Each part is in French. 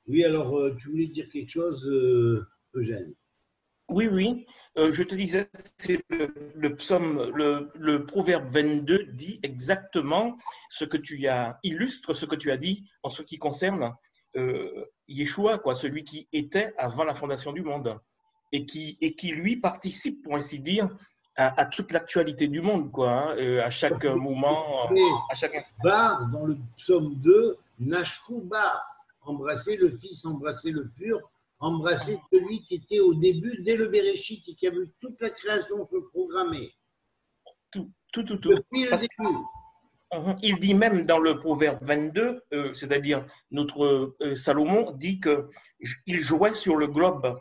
Oui, alors tu voulais dire quelque chose, Eugène? Oui, oui, je te disais, c'est le psaume, le proverbe 22 dit exactement ce que tu as, illustre ce que tu as dit en ce qui concerne Yeshua, quoi, celui qui était avant la fondation du monde et qui lui participe, pour ainsi dire, à toute l'actualité du monde, quoi, hein, à chaque moment, Mais à chaque instant. Bar, dans le psaume 2, Nashku Bar, embrasser le Fils, embrasser le pur, embrasser celui qui était au début, dès le Béréchit, et qui a vu toute la création se programmer. Tout. Depuis le Parce début. qu'il dit même dans le proverbe 22, c'est-à-dire notre Salomon dit qu'il jouait sur le globe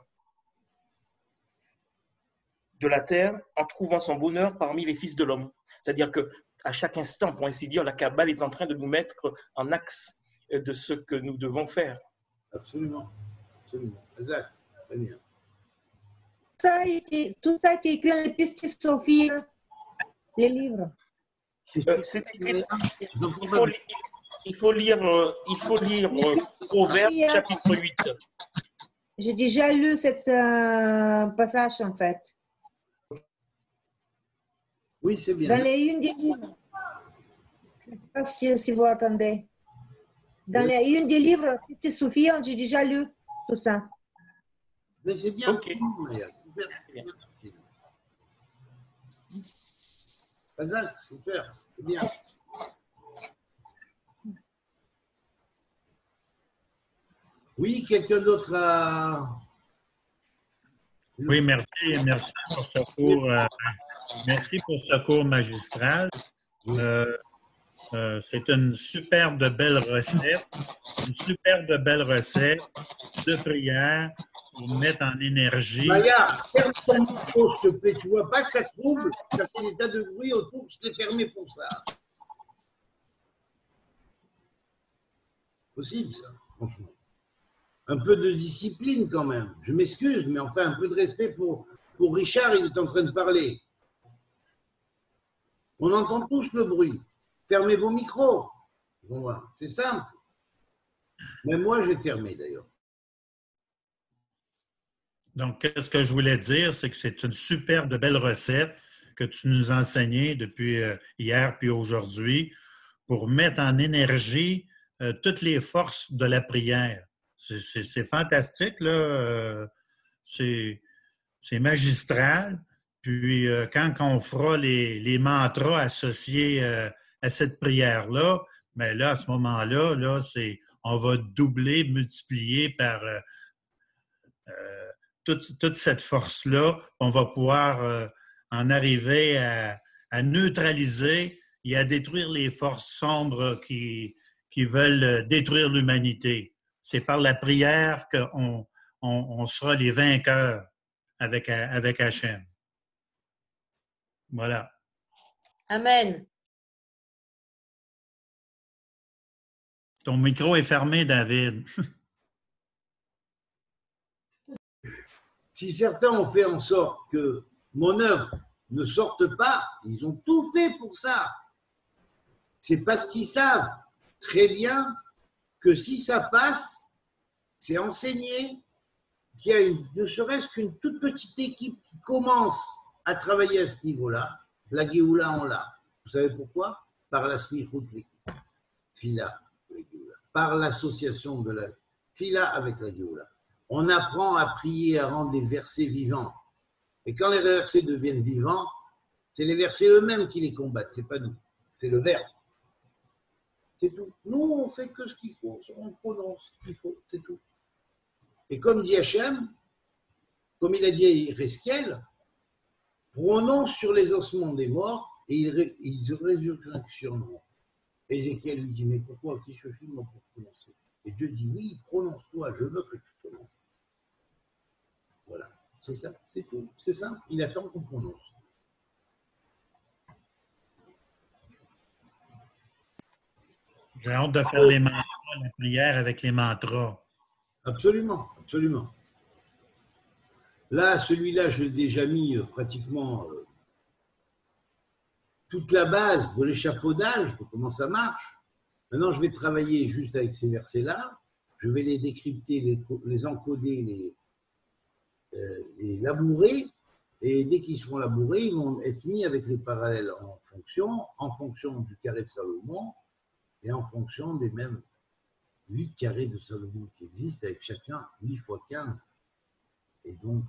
de la terre en trouvant son bonheur parmi les fils de l'homme. C'est-à-dire que à chaque instant, pour ainsi dire, la Kabbale est en train de nous mettre en axe de ce que nous devons faire. Absolument. Absolument. Exact. Très bien. Tout ça a été écrit dans les pistes Sophie, les livres. C'est écrit, il faut lire Proverbe chapitre 8. J'ai déjà lu cette passage en fait. Oui, c'est bien. Dans les unes des livres. Je ne sais pas si vous attendez. Dans les unes des livres, c'est Sophie, j'ai déjà lu tout ça. Mais c'est bien. Ok. Super. Super. C'est bien. Oui, quelqu'un d'autre a. Oui, merci pour ce cours. Merci pour ce cours magistral. C'est une superbe belle recette, de prière pour mettre en énergie. Maya, ferme ton micro, s'il te plaît. Tu vois pas que ça trouble? Ça fait des tas de bruit autour. Je t'ai fermé pour ça. Possible, ça, franchement. Un peu de discipline quand même. Je m'excuse, mais enfin, un peu de respect pour Richard, il est en train de parler. On entend tous le bruit. Fermez vos micros. Bon, voilà. C'est simple. Même moi, j'ai fermé d'ailleurs. Donc, ce que je voulais dire, c'est que c'est une superbe belle recette que tu nous as enseignée depuis hier puis aujourd'hui pour mettre en énergie toutes les forces de la prière. C'est fantastique, là. C'est magistral. Puis, quand on fera les mantras associés à cette prière-là, mais là, à ce moment-là, là, on va doubler, multiplier par toute cette force-là. On va pouvoir en arriver à neutraliser et à détruire les forces sombres qui veulent détruire l'humanité. C'est par la prière qu'on sera les vainqueurs avec Hachem. Voilà. Amen. Ton micro est fermé, David. Si certains ont fait en sorte que mon œuvre ne sorte pas, ils ont tout fait pour ça. C'est parce qu'ils savent très bien que si ça passe, c'est enseigné, qu'il y a ne serait-ce qu'une toute petite équipe qui commence à travailler à ce niveau-là. La Géoula, on l'a. Vous savez pourquoi? Par la Smichut Fila, par l'association de la Fila avec la Géoula. On apprend à prier, à rendre des versets vivants. Et quand les versets deviennent vivants, c'est les versets eux-mêmes qui les combattent, c'est pas nous. C'est le verbe. C'est tout. Nous, on fait que ce qu'il faut, on prononce ce qu'il faut, c'est tout. Et comme dit Hachem, comme il a dit à Ezechiel, prononce sur les ossements des morts et ils résurrectionneront. Ézéchiel lui dit, mais pourquoi qui se filme pour prononcer? Et Dieu dit, oui, prononce-toi, je veux que tu prononces. Voilà, c'est ça, c'est tout, c'est simple, il attend qu'on prononce. J'ai hâte de faire les mantras, la prière avec les mantras. Absolument, absolument. Là, celui-là, je l'ai déjà mis pratiquement toute la base de l'échafaudage, de comment ça marche. Maintenant, je vais travailler juste avec ces versets-là. je vais les décrypter, les encoder, les labourer, et dès qu'ils seront labourés, ils vont être mis avec les parallèles en fonction du carré de Salomon et en fonction des mêmes 8 carrés de Salomon qui existent, avec chacun 8 fois 15. Et donc,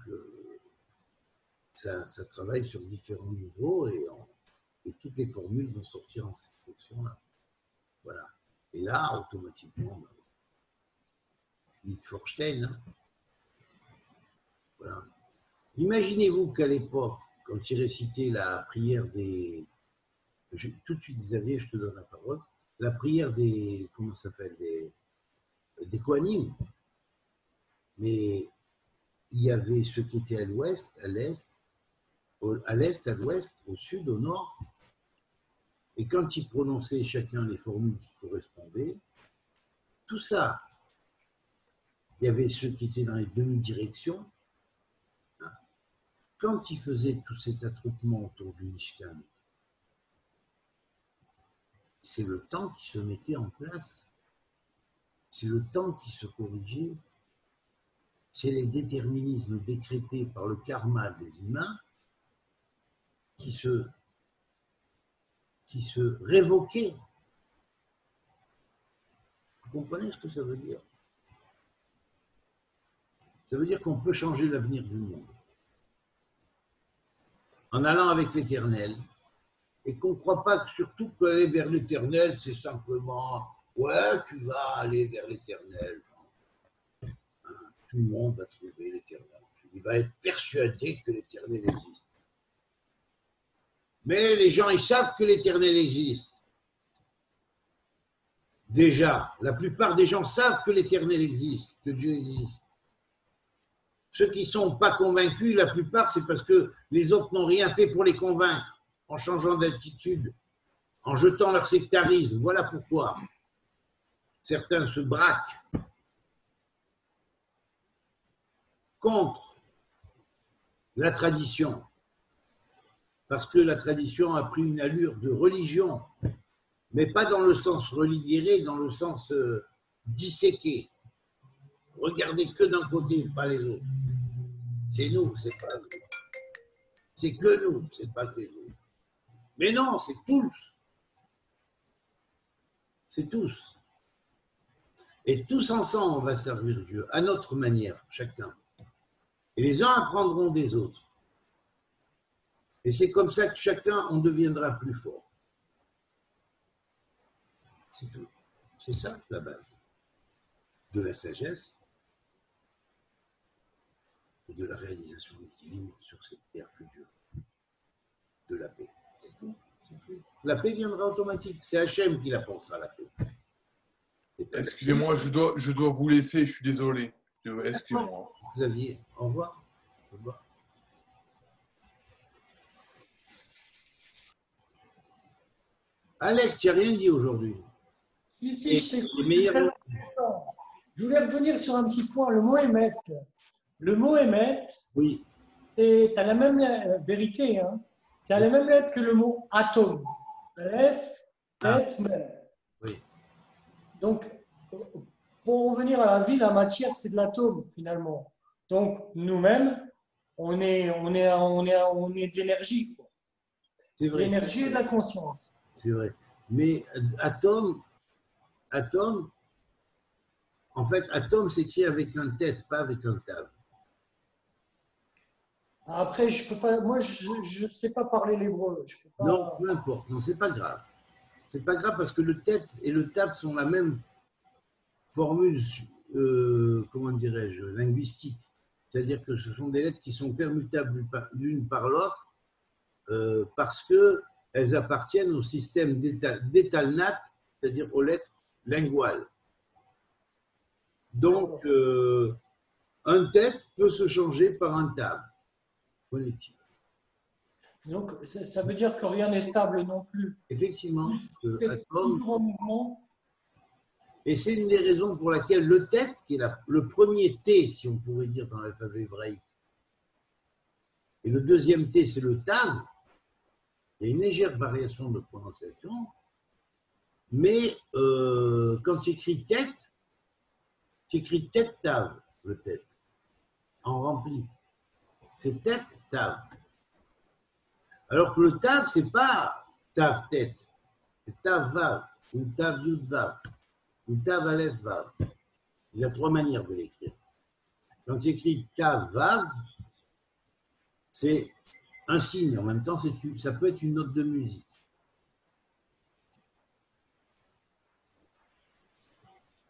ça travaille sur différents niveaux et toutes les formules vont sortir en cette section-là. Voilà. Et là, automatiquement, Wittgenstein, hein. Voilà. Imaginez-vous qu'à l'époque, quand il récitait la prière des... Tout de suite, Xavier, je te donne la parole. La prière des... Comment ça s'appelle? Des Kohanim. Mais il y avait ceux qui étaient à l'ouest, à l'est, à l'ouest, au sud, au nord. Et quand ils prononçaient chacun les formules qui correspondaient, tout ça, il y avait ceux qui étaient dans les demi-directions. Quand ils faisaient tout cet attroupement autour du Mishkan, c'est le temps qui se mettait en place. C'est le temps qui se corrigeait. C'est les déterminismes décrétés par le karma des humains qui se révoquaient. Vous comprenez ce que ça veut dire? Ça veut dire qu'on peut changer l'avenir du monde en allant avec l'Éternel, et qu'on ne croit pas que surtout qu'aller vers l'Éternel, c'est simplement « ouais, tu vas aller vers l'Éternel ». Tout le monde va trouver l'Éternel. Il va être persuadé que l'Éternel existe. Mais les gens, ils savent que l'Éternel existe. Déjà, la plupart des gens savent que l'Éternel existe, que Dieu existe. Ceux qui ne sont pas convaincus, la plupart, c'est parce que les autres n'ont rien fait pour les convaincre, en changeant d'attitude, en jetant leur sectarisme. Voilà pourquoi certains se braquent contre la tradition, parce que la tradition a pris une allure de religion, mais pas dans le sens religieux, dans le sens disséqué. Regardez que d'un côté, pas les autres. C'est nous, c'est pas nous. C'est que nous, c'est pas que les autres. Mais non, c'est tous. C'est tous. Et tous ensemble, on va servir Dieu, à notre manière, chacun. Et les uns apprendront des autres. Et c'est comme ça que chacun, on deviendra plus fort. C'est tout. C'est ça la base de la sagesse et de la réalisation divine sur cette terre que Dieu veut. De la paix. C'est tout. La paix viendra automatique. C'est Hachem qui apportera la paix. Excusez-moi, je dois vous laisser, je suis désolé. Excusez-moi. Xavier, au revoir. Au revoir. Alex, tu n'as rien dit aujourd'hui. Si, je t'écoute, c'est très intéressant. Je voulais revenir sur un petit point, le mot émet. Le mot émet, oui. Tu as la même vérité, hein. Tu as la même lettre que le mot atome. Aleph, Bet, Mem. Oui. Donc, pour revenir à la vie, la matière, c'est de l'atome, finalement. Donc, nous-mêmes, on est de l'énergie. C'est vrai. L'énergie et de la conscience. C'est vrai. Mais atome, en fait, atome s'écrit avec un tête, pas avec un table. Après, je peux pas, moi, je sais pas parler l'hébreu. Pas... Non, peu importe. Non, c'est pas grave. C'est pas grave parce que le tête et le table sont la même formule, comment dirais-je, linguistique. C'est-à-dire que ce sont des lettres qui sont permutables l'une par l'autre parce qu'elles appartiennent au système d'étalnate, c'est-à-dire aux lettres linguales. Donc, un tête peut se changer par un table. Phonétique. Donc, ça veut dire que rien n'est stable non plus. Effectivement. Toujours en mouvement. Et c'est une des raisons pour laquelle le tête, qui est le premier T, si on pourrait dire dans l'alphabet hébraïque, et le deuxième T, c'est le tav, il y a une légère variation de prononciation, mais quand il écrit tête, Tu écris tête tav, le tête, en rempli. C'est tête tav. Alors que le tav, c'est pas tav tête, c'est tav vav, ou tav yud vav, ou tav aleph vav. Il y a 3 manières de l'écrire. Quand tu écris tav vav, c'est un signe. En même temps, ça peut être une note de musique.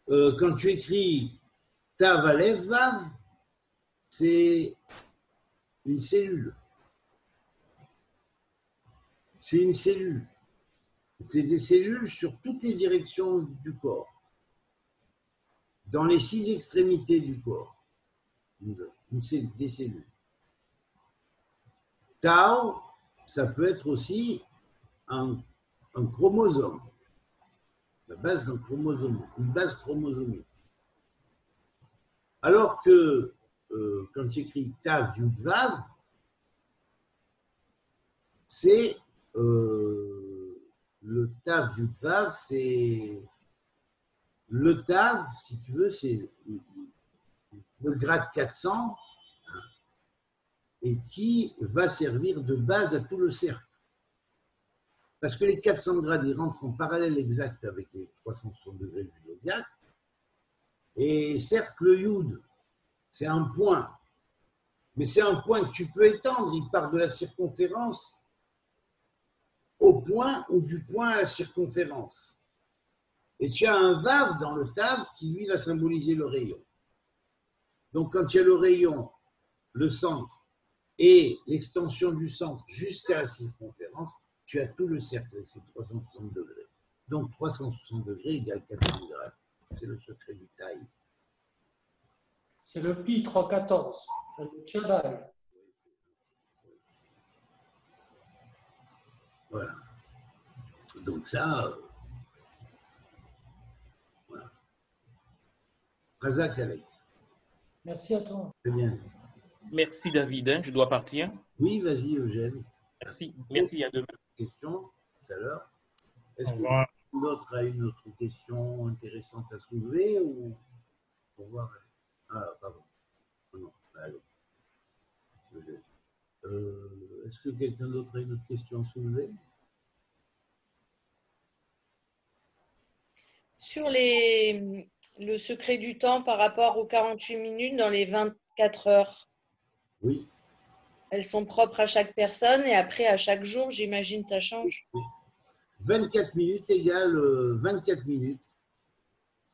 Quand tu écris tav aleph vav, c'est une cellule. C'est une cellule. C'est des cellules sur toutes les directions du corps, dans les 6 extrémités du corps. Des cellules. Tau, ça peut être aussi un chromosome, la base d'un chromosome, une base chromosomique. Alors que quand tu écris Tav Yud Vav, c'est le Tav Yud Vav, c'est le Tav, si tu veux, c'est le grade 400 et qui va servir de base à tout le cercle. Parce que les 400 grades, ils rentrent en parallèle exact avec les 360 degrés du zodiaque. Et certes, le Yud, c'est un point, mais c'est un point que tu peux étendre. Il part de la circonférence au point ou du point à la circonférence. Et tu as un Vav dans le Tav qui, lui, va symboliser le rayon. Donc, quand il y a le rayon, le centre et l'extension du centre jusqu'à la circonférence, tu as tout le cercle avec ses 360 degrés. Donc, 360 degrés égale 400 grades. C'est le secret du taille. C'est le pi 314, le Tchadai. Voilà. Donc ça, voilà. Razak Alex. Merci à toi. Très bien. Merci David, hein, je dois partir. Oui, vas-y Eugène. Merci, à demain. Question tout à l'heure. Est-ce Au que revoir. l'autre a une autre question intéressante à soulever ou pour voir? Ah, pardon. Non, allô. Est-ce que quelqu'un d'autre a une autre question à soulever? Sur le secret du temps par rapport aux 48 minutes dans les 24 heures, Oui. elles sont propres à chaque personne et après à chaque jour, j'imagine, ça change. 24 minutes égale 24 minutes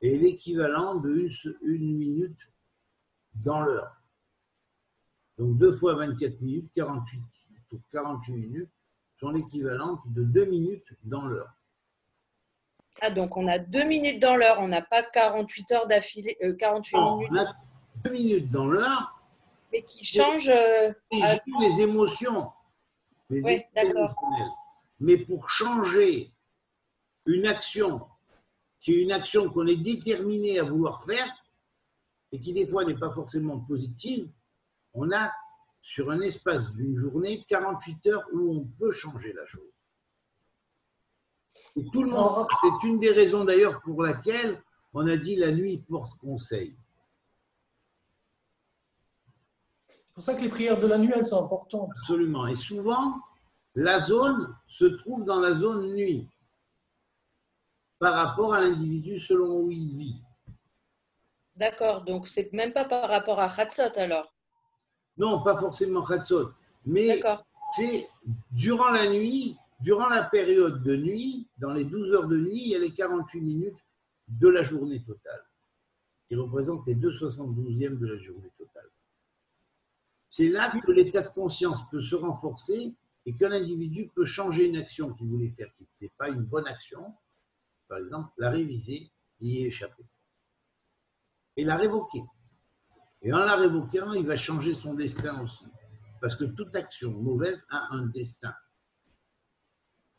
et l'équivalent de une minute dans l'heure. Donc 2 fois 24 minutes, 48 pour 48 minutes, sont l'équivalent de 2 minutes dans l'heure. Ah, donc on a 2 minutes dans l'heure, on n'a pas 48 heures d'affilée, 48 Non, minutes, on a 2 minutes dans l'heure, mais qui changent. les émotions. Les Oui, émotions d'accord. émotionnelles. Mais pour changer une action, qui est une action qu'on est déterminé à vouloir faire, et qui des fois n'est pas forcément positive, on a sur un espace d'une journée 48 heures où on peut changer la chose. Et tout le monde, c'est une des raisons d'ailleurs pour laquelle on a dit la nuit porte conseil. C'est pour ça que les prières de la nuit, elles sont importantes. Absolument. Et souvent, la zone se trouve dans la zone nuit par rapport à l'individu selon où il vit. D'accord, donc c'est même pas par rapport à Khatsot alors. Non, pas forcément Khatsot, mais c'est durant la nuit, durant la période de nuit, dans les 12 heures de nuit, il y a les 48 minutes de la journée totale, qui représentent les 2/72e de la journée totale. C'est là que l'état de conscience peut se renforcer et qu'un individu peut changer une action qu'il voulait faire, qui n'était pas une bonne action, par exemple, la réviser et y échapper. Et la révoquer. Et en la révoquant, il va changer son destin aussi. Parce que toute action mauvaise a un destin,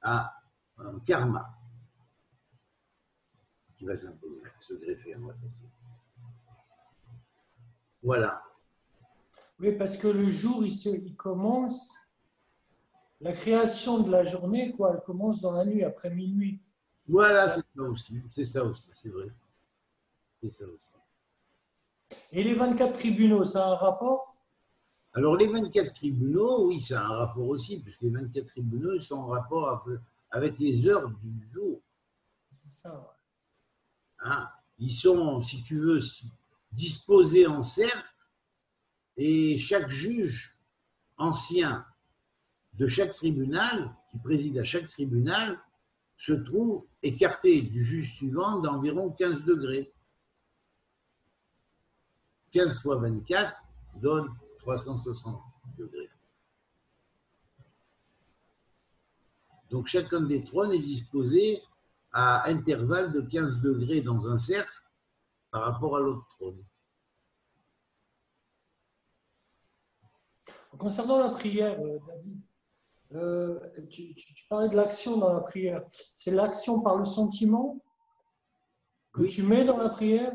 a un karma qui va s'imposer, se greffer en votre vie. Voilà. Oui, parce que le jour, il commence, la création de la journée, quoi, elle commence dans la nuit, après minuit. Voilà, c'est ça aussi, c'est vrai. C'est ça aussi. Et les 24 tribunaux, ça a un rapport? Alors, les 24 tribunaux, oui, ça a un rapport aussi, puisque les 24 tribunaux ils sont en rapport avec les heures du jour. C'est ça, ouais. Hein. Ils sont, si tu veux, disposés en cercle, et chaque juge ancien de chaque tribunal, qui préside à chaque tribunal, se trouve écarté du juge suivant d'environ 15 degrés. 15 fois 24 donne 360 degrés. Donc chacun des trônes est disposé à intervalle de 15 degrés dans un cercle par rapport à l'autre trône. Concernant la prière, David, tu parlais de l'action dans la prière. C'est l'action par le sentiment que Oui. tu mets dans la prière?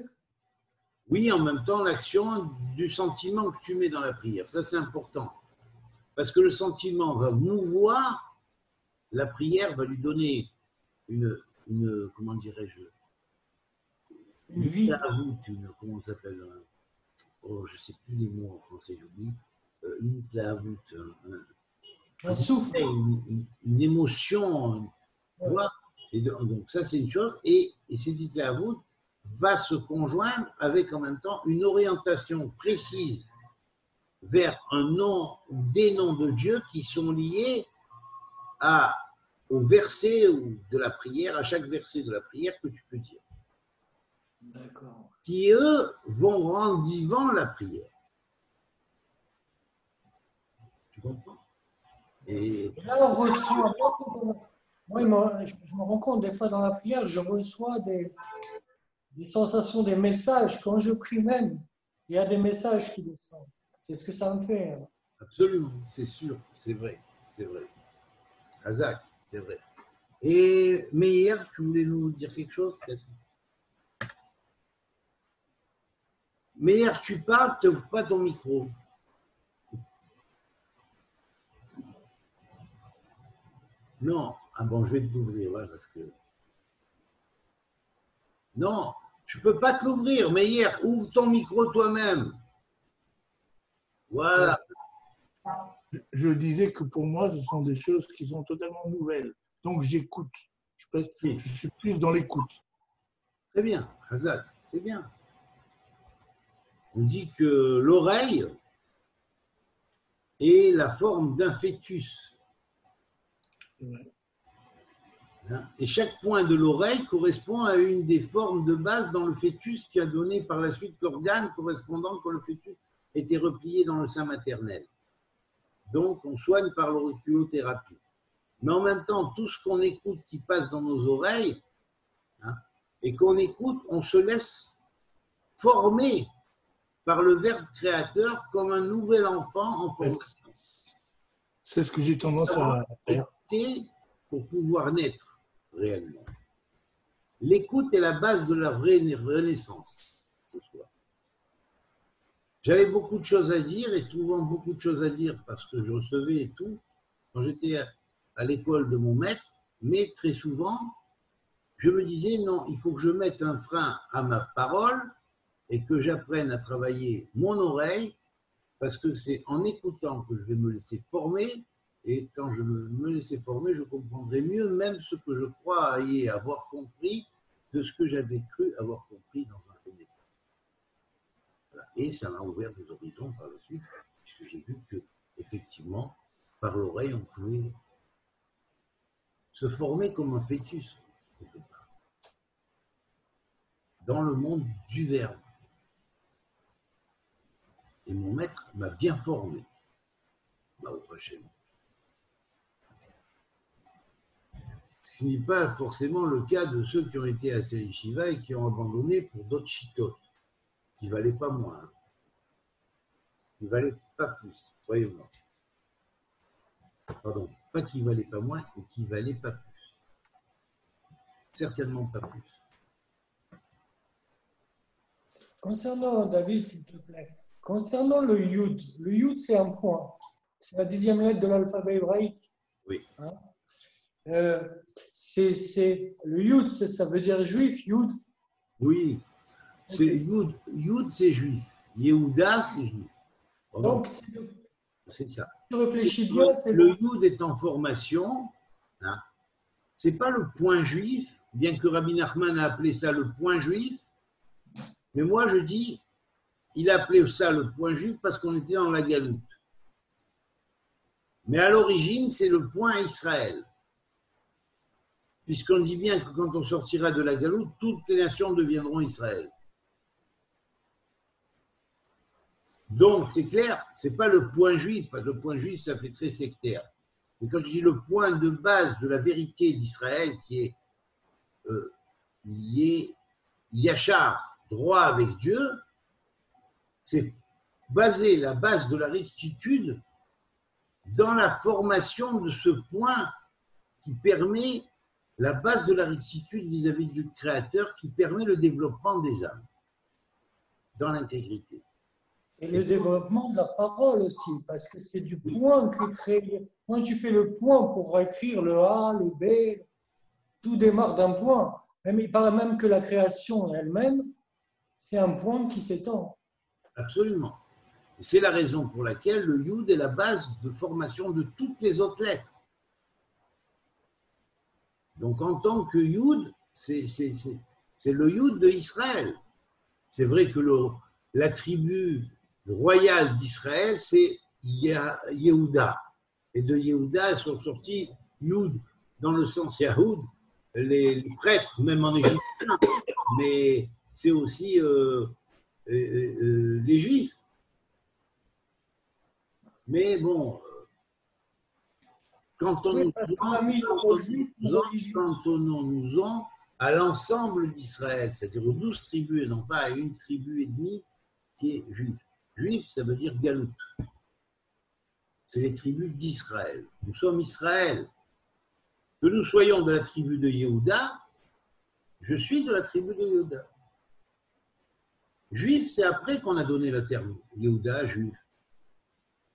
Oui, en même temps, l'action du sentiment que tu mets dans la prière. Ça, c'est important. Parce que le sentiment va mouvoir, la prière va lui donner une comment dirais-je, Une vie. comment ça s'appelle, oh, je ne sais plus les mots en français, j'oublie. Une tlaavout, Un souffle. une émotion, tu vois. Et donc ça, c'est une chose. Et cette tlaavout va se conjoindre avec en même temps une orientation précise vers un nom, des noms de Dieu qui sont liés au verset de la prière, à chaque verset de la prière que tu peux dire. D'accord. Qui, eux, vont rendre vivant la prière. Tu comprends? Et là, on reçoit, moi, je me rends compte, des fois dans la prière, je reçois des sensations, des messages. Quand je prie même, il y a des messages qui descendent. C'est ce que ça me fait. Hein. Absolument, c'est sûr, c'est vrai, c'est vrai. Hazak, c'est vrai. Et Meir, tu voulais nous dire quelque chose peut-être? Meir, tu parles, tu n'ouvres pas ton micro. Non, ah bon, je vais te l'ouvrir, là, parce que... Non, je ne peux pas te l'ouvrir, Meir, ouvre ton micro toi-même. Voilà. Je disais que pour moi, ce sont des choses qui sont totalement nouvelles. Donc, j'écoute. Je suis plus dans l'écoute. Très bien, Hazak, c'est bien. On dit que l'oreille est la forme d'un fœtus. Et chaque point de l'oreille correspond à une des formes de base dans le fœtus qui a donné par la suite l'organe correspondant quand le fœtus était replié dans le sein maternel. Donc, on soigne par l'auriculothérapie. Mais en même temps, tout ce qu'on écoute qui passe dans nos oreilles, et qu'on écoute, on se laisse former par le Verbe créateur comme un nouvel enfant en formation. C'est ce que j'ai tendance à faire. Pour pouvoir naître réellement. L'écoute est la base de la vraie renaissance ce soir. J'avais beaucoup de choses à dire et souvent beaucoup de choses à dire parce que je recevais et tout quand j'étais à l'école de mon maître, mais très souvent, je me disais non, il faut que je mette un frein à ma parole et que j'apprenne à travailler mon oreille parce que c'est en écoutant que je vais me laisser former. Et quand je me laissais former, je comprendrais mieux même ce que je croyais avoir compris de ce que j'avais cru avoir compris dans un premier temps. Voilà. Et ça m'a ouvert des horizons par la suite, puisque j'ai vu que, effectivement, par l'oreille, on pouvait se former comme un fœtus, quelque part, dans le monde du verbe. Et mon maître m'a bien formé, au prochain. Ce n'est pas forcément le cas de ceux qui ont été à Yeshiva et qui ont abandonné pour d'autres chitotes, qui ne valaient pas moins, qui ne valaient pas plus, croyez-moi. Pardon, pas qui ne valaient pas moins, mais qui ne valaient pas plus. Certainement pas plus. Concernant, David, s'il te plaît, concernant le Yud c'est un point. C'est la 10e lettre de l'alphabet hébraïque. Oui. Hein? Le Yud, ça veut dire juif, Yud. Oui, c'est Yud, c'est juif. Yehuda, c'est juif. Donc, c'est ça. si tu réfléchis bien, c'est Le Yud est en formation. Hein. Ce n'est pas le point juif, bien que Rabbi Nachman a appelé ça le point juif. Mais moi, je dis, il a appelé ça le point juif parce qu'on était dans la galoute. Mais à l'origine, c'est le point Israël. Puisqu'on dit bien que quand on sortira de la galoute, toutes les nations deviendront Israël. Donc, c'est clair, ce n'est pas le point juif, parce que le point juif, ça fait très sectaire. Mais quand je dis le point de base de la vérité d'Israël, qui est Yachar, droit avec Dieu, c'est baser la base de la rectitude dans la formation de ce point qui permet la base de la rectitude vis-à-vis du Créateur, qui permet le développement des âmes dans l'intégrité. Et le développement de la parole aussi, parce que c'est du point qui crée. Quand tu fais le point pour écrire le A, le B, tout démarre d'un point. Même, il paraît même que la création elle-même, c'est un point qui s'étend. Absolument. Et c'est la raison pour laquelle le Yud est la base de formation de toutes les autres lettres. Donc en tant que Yud, c'est le Yud de Israël. C'est vrai que l'attribut royal d'Israël, c'est Yehuda. Et de Yehuda sont sortis Yud dans le sens Yahoud, les prêtres, même en égyptien, mais c'est aussi les Juifs. Mais bon, quand on nous en à l'ensemble d'Israël, c'est-à-dire aux 12 tribus et non pas à une tribu et demie qui est juif. Juif, ça veut dire galoute. C'est les tribus d'Israël. Nous sommes Israël. Que nous soyons de la tribu de Yehuda, je suis de la tribu de Yehuda. Juif, c'est après qu'on a donné le terme Yehuda, juif.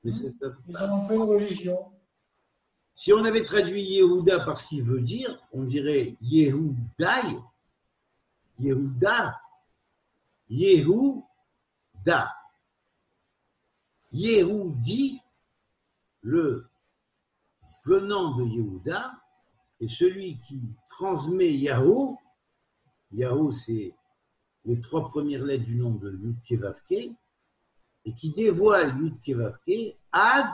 Mais ils en ont fait une religion. Si on avait traduit Yehuda par ce qu'il veut dire, on dirait Yehudai, Yehuda, Yehuda. Yehudi, le venant de Yehuda, est celui qui transmet Yahoo. Yahoo, c'est les 3 premières lettres du nom de Yud Kevavke, et qui dévoile Yud Kevavke, Ad,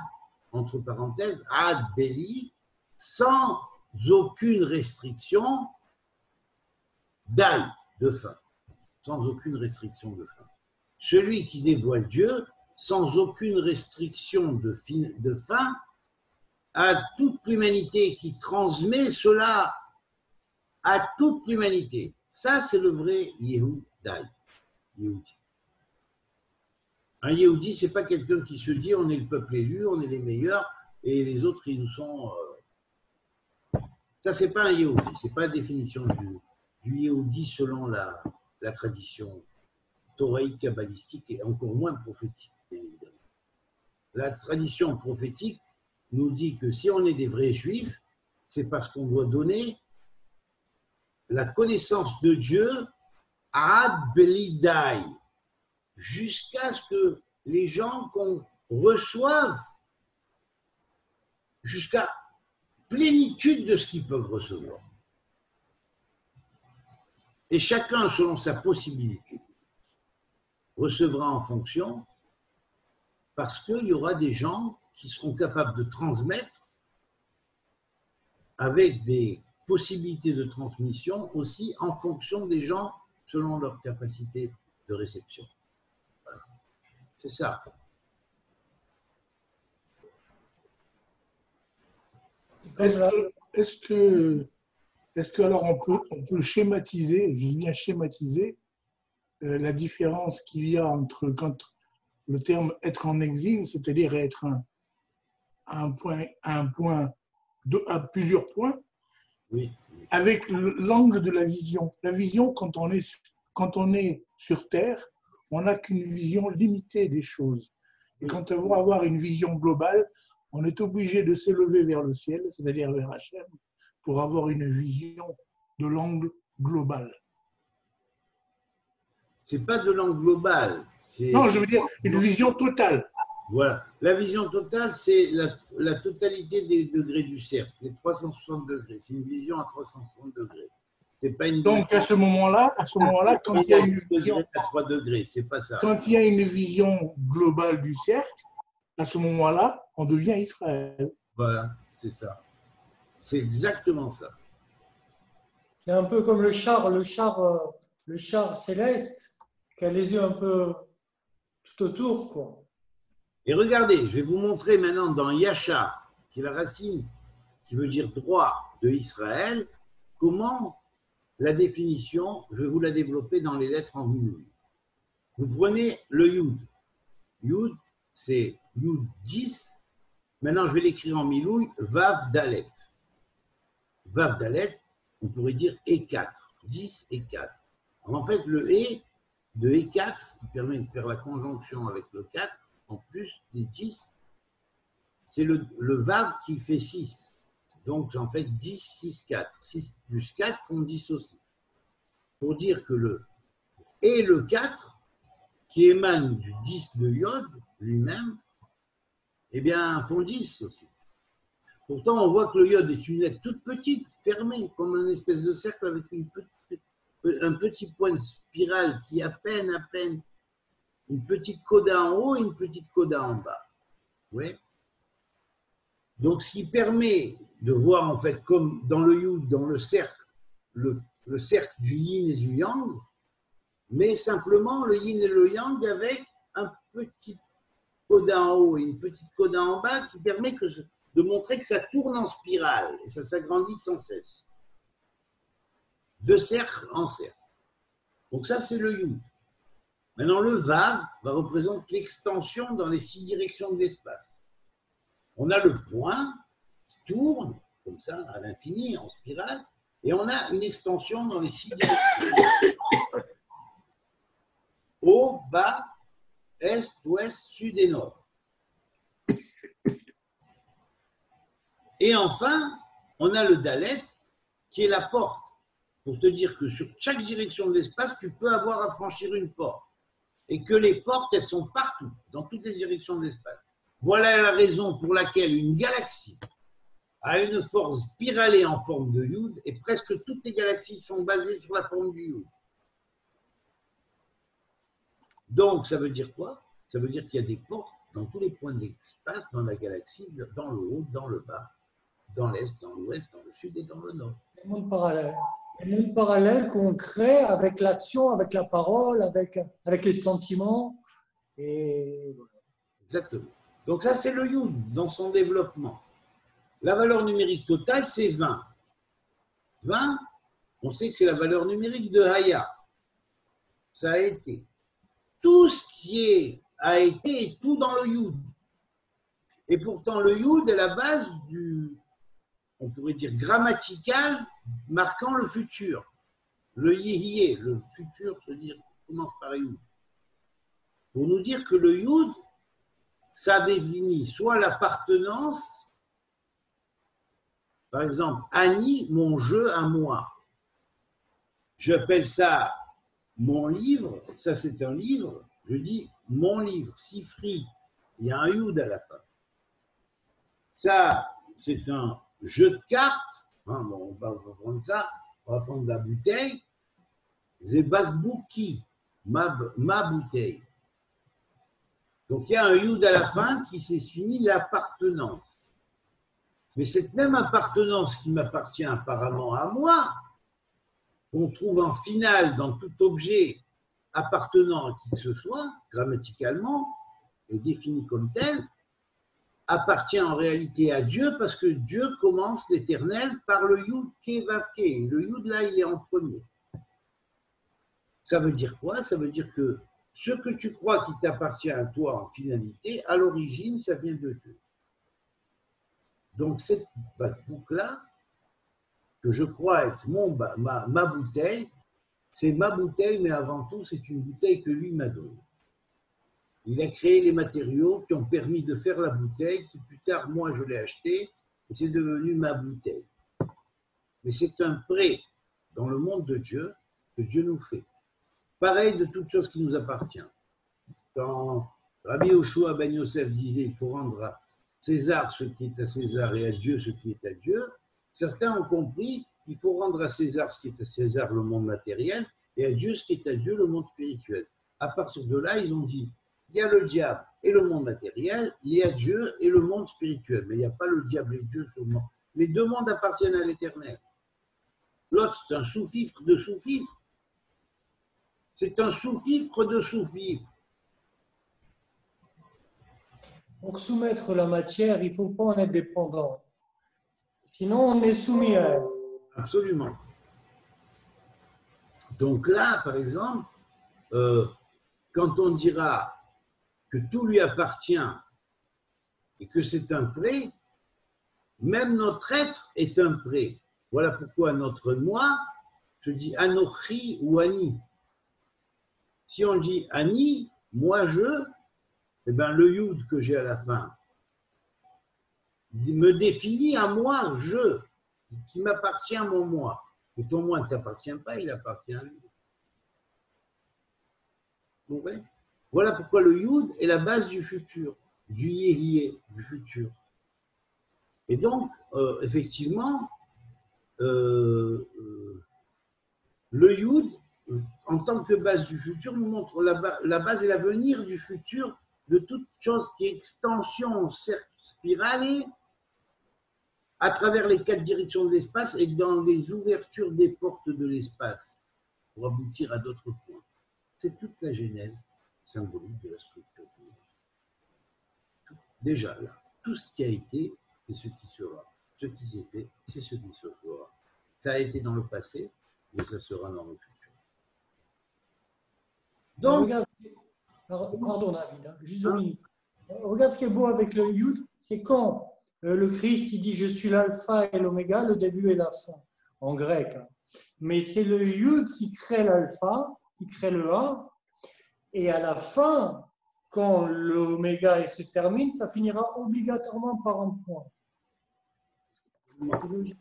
entre parenthèses, Ad Beli, sans aucune restriction d'ail, de fin. Sans aucune restriction de fin. Celui qui dévoile Dieu, sans aucune restriction de fin, à toute l'humanité, qui transmet cela à toute l'humanité. Ça, c'est le vrai Yehudai. Yehudi. Un Yehudi, ce n'est pas quelqu'un qui se dit on est le peuple élu, on est les meilleurs, et les autres, ils nous sont. Ça, ce n'est pas un Yehudi, ce n'est pas la définition du Yehudi selon la tradition thoraïque, kabbalistique et encore moins prophétique. La tradition prophétique nous dit que si on est des vrais juifs, c'est parce qu'on doit donner la connaissance de Dieu ad belidai, jusqu'à ce que les gens qu'on reçoive, jusqu'à plénitude de ce qu'ils peuvent recevoir. Et chacun, selon sa possibilité, recevra en fonction, parce qu'il y aura des gens qui seront capables de transmettre avec des possibilités de transmission aussi en fonction des gens selon leur capacité de réception. Voilà. C'est ça. Est-ce que alors on peut schématiser, je dis bien schématiser, la différence qu'il y a entre quand le terme être en exil, c'est-à-dire être à plusieurs points, oui, avec l'angle de la vision. La vision, quand on est sur Terre, on n'a qu'une vision limitée des choses. Et quand on veut avoir une vision globale, on est obligé de s'élever vers le ciel, c'est-à-dire vers Hachem, pour avoir une vision de l'angle global. Ce n'est pas de l'angle global, Non, je veux dire une vision totale. Voilà. La vision totale, c'est la totalité des degrés du cercle, les 360 degrés. C'est une vision à 360 degrés. C'est pas une Donc à ce moment-là, quand il y a une vision à 3 degrés, c'est pas ça. Quand il y a une vision globale du cercle, à ce moment-là, on devient Israël. Voilà, c'est ça. C'est exactement ça. C'est un peu comme le char céleste qui a les yeux un peu tout autour, quoi. Et regardez, je vais vous montrer maintenant dans Yachar, qui est la racine qui veut dire droit de Israël, comment la définition, je vais vous la développer dans les lettres en minouï. Vous prenez le Yud. Yud, c'est Yud 10. Maintenant, je vais l'écrire en milouï, Vav Dalet. Vav Dalet, on pourrait dire E4, 10 et 4. Alors, en fait, le E de E4, qui permet de faire la conjonction avec le 4, en plus des 10, c'est le Vav qui fait 6. Donc, en fait, 10, 6, 4. 6 plus 4 font 10 aussi. Pour dire que le 4, qui émane du 10 de Yod lui-même, eh bien, font 10 aussi. Pourtant, on voit que le Yod est une lettre toute petite, fermée, comme une espèce de cercle avec un petit point de spirale qui à peine, une petite coda en haut et une petite coda en bas. Oui. Donc, ce qui permet de voir, en fait, comme dans le Yud, dans le cercle, le cercle du yin et du yang, mais simplement le yin et le yang avec un petit coda en haut et une petite coda en bas qui permet de montrer que ça tourne en spirale et ça s'agrandit sans cesse. De cercle en cercle. Donc ça, c'est le Yud. Maintenant, le Vav va représenter l'extension dans les 6 directions de l'espace. On a le point qui tourne, comme ça, à l'infini, en spirale, et on a une extension dans les 6 directions. Haut, bas, est, ouest, sud et nord. Et enfin, on a le Dalet, qui est la porte, pour te dire que sur chaque direction de l'espace, tu peux avoir à franchir une porte. Et que les portes, elles sont partout, dans toutes les directions de l'espace. Voilà la raison pour laquelle une galaxie a une force spiralée en forme de Yud, et presque toutes les galaxies sont basées sur la forme du Yud. Donc, ça veut dire quoi? Ça veut dire qu'il y a des portes dans tous les points de l'espace, dans la galaxie, dans le haut, dans le bas, dans l'est, dans l'ouest, dans le sud et dans le nord. Les mondes parallèles. Les mondes parallèles qu'on crée avec l'action, avec la parole, avec les sentiments. Et... Exactement. Donc ça, c'est le Yud dans son développement. La valeur numérique totale, c'est 20. 20, on sait que c'est la valeur numérique de Haya. Ça a été. Tout ce qui a été est tout dans le Yud. Et pourtant, le Yud est la base on pourrait dire, grammatical, marquant le futur. Le Yihye, le futur, c'est-à-dire, commence par Yud. Pour nous dire que le Yud, ça définit soit l'appartenance, par exemple, Annie, mon jeu à moi. J'appelle ça mon livre, ça c'est un livre, je dis mon livre, Sifri, il y a un Yud à la fin. Ça, c'est un jeu de cartes, hein, bon, on va prendre ça, on va prendre la bouteille, c'est Bakbouki, ma bouteille. Donc il y a un Yud à la fin qui signifie l'appartenance. Mais cette même appartenance qui m'appartient apparemment à moi, qu'on trouve en finale dans tout objet appartenant à qui que ce soit, grammaticalement, et défini comme tel, appartient en réalité à Dieu parce que Dieu commence l'éternel par le Yud Ke Vav Ke. Le Yud là, il est en premier. Ça veut dire quoi? Ça veut dire que ce que tu crois qui t'appartient à toi en finalité, à l'origine, ça vient de Dieu. Donc cette boucle-là, que je crois être ma bouteille, c'est ma bouteille, mais avant tout, c'est une bouteille que lui m'a donnée. Il a créé les matériaux qui ont permis de faire la bouteille, qui plus tard, moi, je l'ai achetée, et c'est devenu ma bouteille. Mais c'est un prêt dans le monde de Dieu que Dieu nous fait. Pareil de toute chose qui nous appartient. quand Rabbi Yoshua ben Yosef disait il faut rendre à César ce qui est à César et à Dieu ce qui est à Dieu, certains ont compris qu'il faut rendre à César ce qui est à César, le monde matériel, et à Dieu ce qui est à Dieu, le monde spirituel. À partir de là, ils ont dit il y a le diable et le monde matériel, il y a Dieu et le monde spirituel, mais il n'y a pas le diable et Dieu seulement. Les deux mondes appartiennent à l'éternel. L'autre, c'est un sous-fifre de sous-fifre. C'est un sous-fifre de sous-fifre. Pour soumettre la matière, il ne faut pas en être dépendant. Sinon, on est soumis à elle. Absolument. Donc là, par exemple, quand on dira que tout lui appartient et que c'est un prêt, même notre être est un prêt. Voilà pourquoi notre moi se dit Anochi ou Ani. Si on dit Ani, moi je, eh bien le Yud que j'ai à la fin me définit à moi, je, qui m'appartient à mon moi. Et ton moi ne t'appartient pas, il appartient à lui. Vous voyez ? Voilà pourquoi le Yud est la base du futur, du Yéhié, du futur. Et donc, effectivement, le Yud, en tant que base du futur, nous montre la base et l'avenir du futur de toute chose qui est extension spirale à travers les 4 directions de l'espace et dans les ouvertures des portes de l'espace pour aboutir à d'autres points. C'est toute la genèse symbolique de la structure. Déjà là, tout ce qui a été, c'est ce qui sera. Ce qui s'est fait, c'est ce qui se fera. Ça a été dans le passé, mais ça sera dans le futur. Donc, pardon David, hein, juste 2 minutes. Regarde ce qui est beau avec le Yud, c'est quand le Christ il dit je suis l'alpha et l'oméga, le début et la fin, en grec. Hein. Mais c'est le Yud qui crée l'alpha, qui crée le 1, et à la fin, quand l'oméga se termine, ça finira obligatoirement par un point. C'est logique.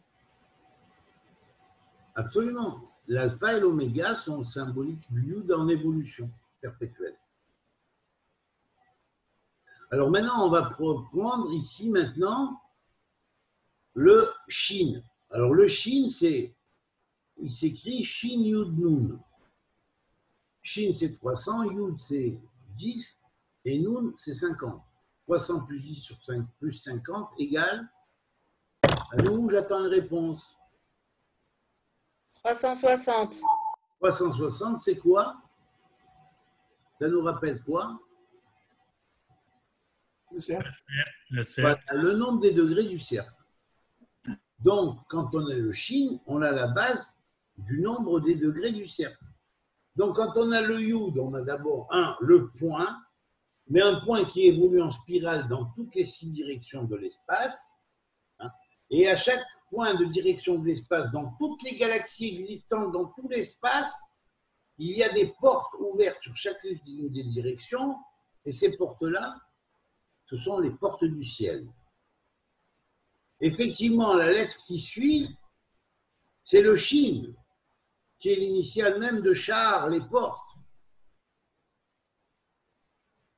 Absolument. L'alpha et l'oméga sont symboliques du Yud en évolution perpétuelle. Alors maintenant, on va prendre ici maintenant le Shin. Alors le Shin, il s'écrit Shin Yud Nun. Shin c'est 300, Yud c'est 10 et Nun c'est 50. 300 plus 10 sur 5 plus 50 égale. À nous, j'attends une réponse. 360. 360, c'est quoi? Ça nous rappelle quoi? Le cercle. Le cercle. Voilà, le nombre des degrés du cercle. Donc, quand on a le Shin, on a la base du nombre des degrés du cercle. Donc, quand on a le Yud, on a d'abord le point, mais un point qui évolue en spirale dans toutes les 6 directions de l'espace. Hein, et à chaque point de direction de l'espace, dans toutes les galaxies existantes dans tout l'espace, il y a des portes ouvertes sur chacune des directions, et ces portes-là, ce sont les portes du ciel. Effectivement, la lettre qui suit, c'est le Shin, qui est l'initiale même de Char, les portes,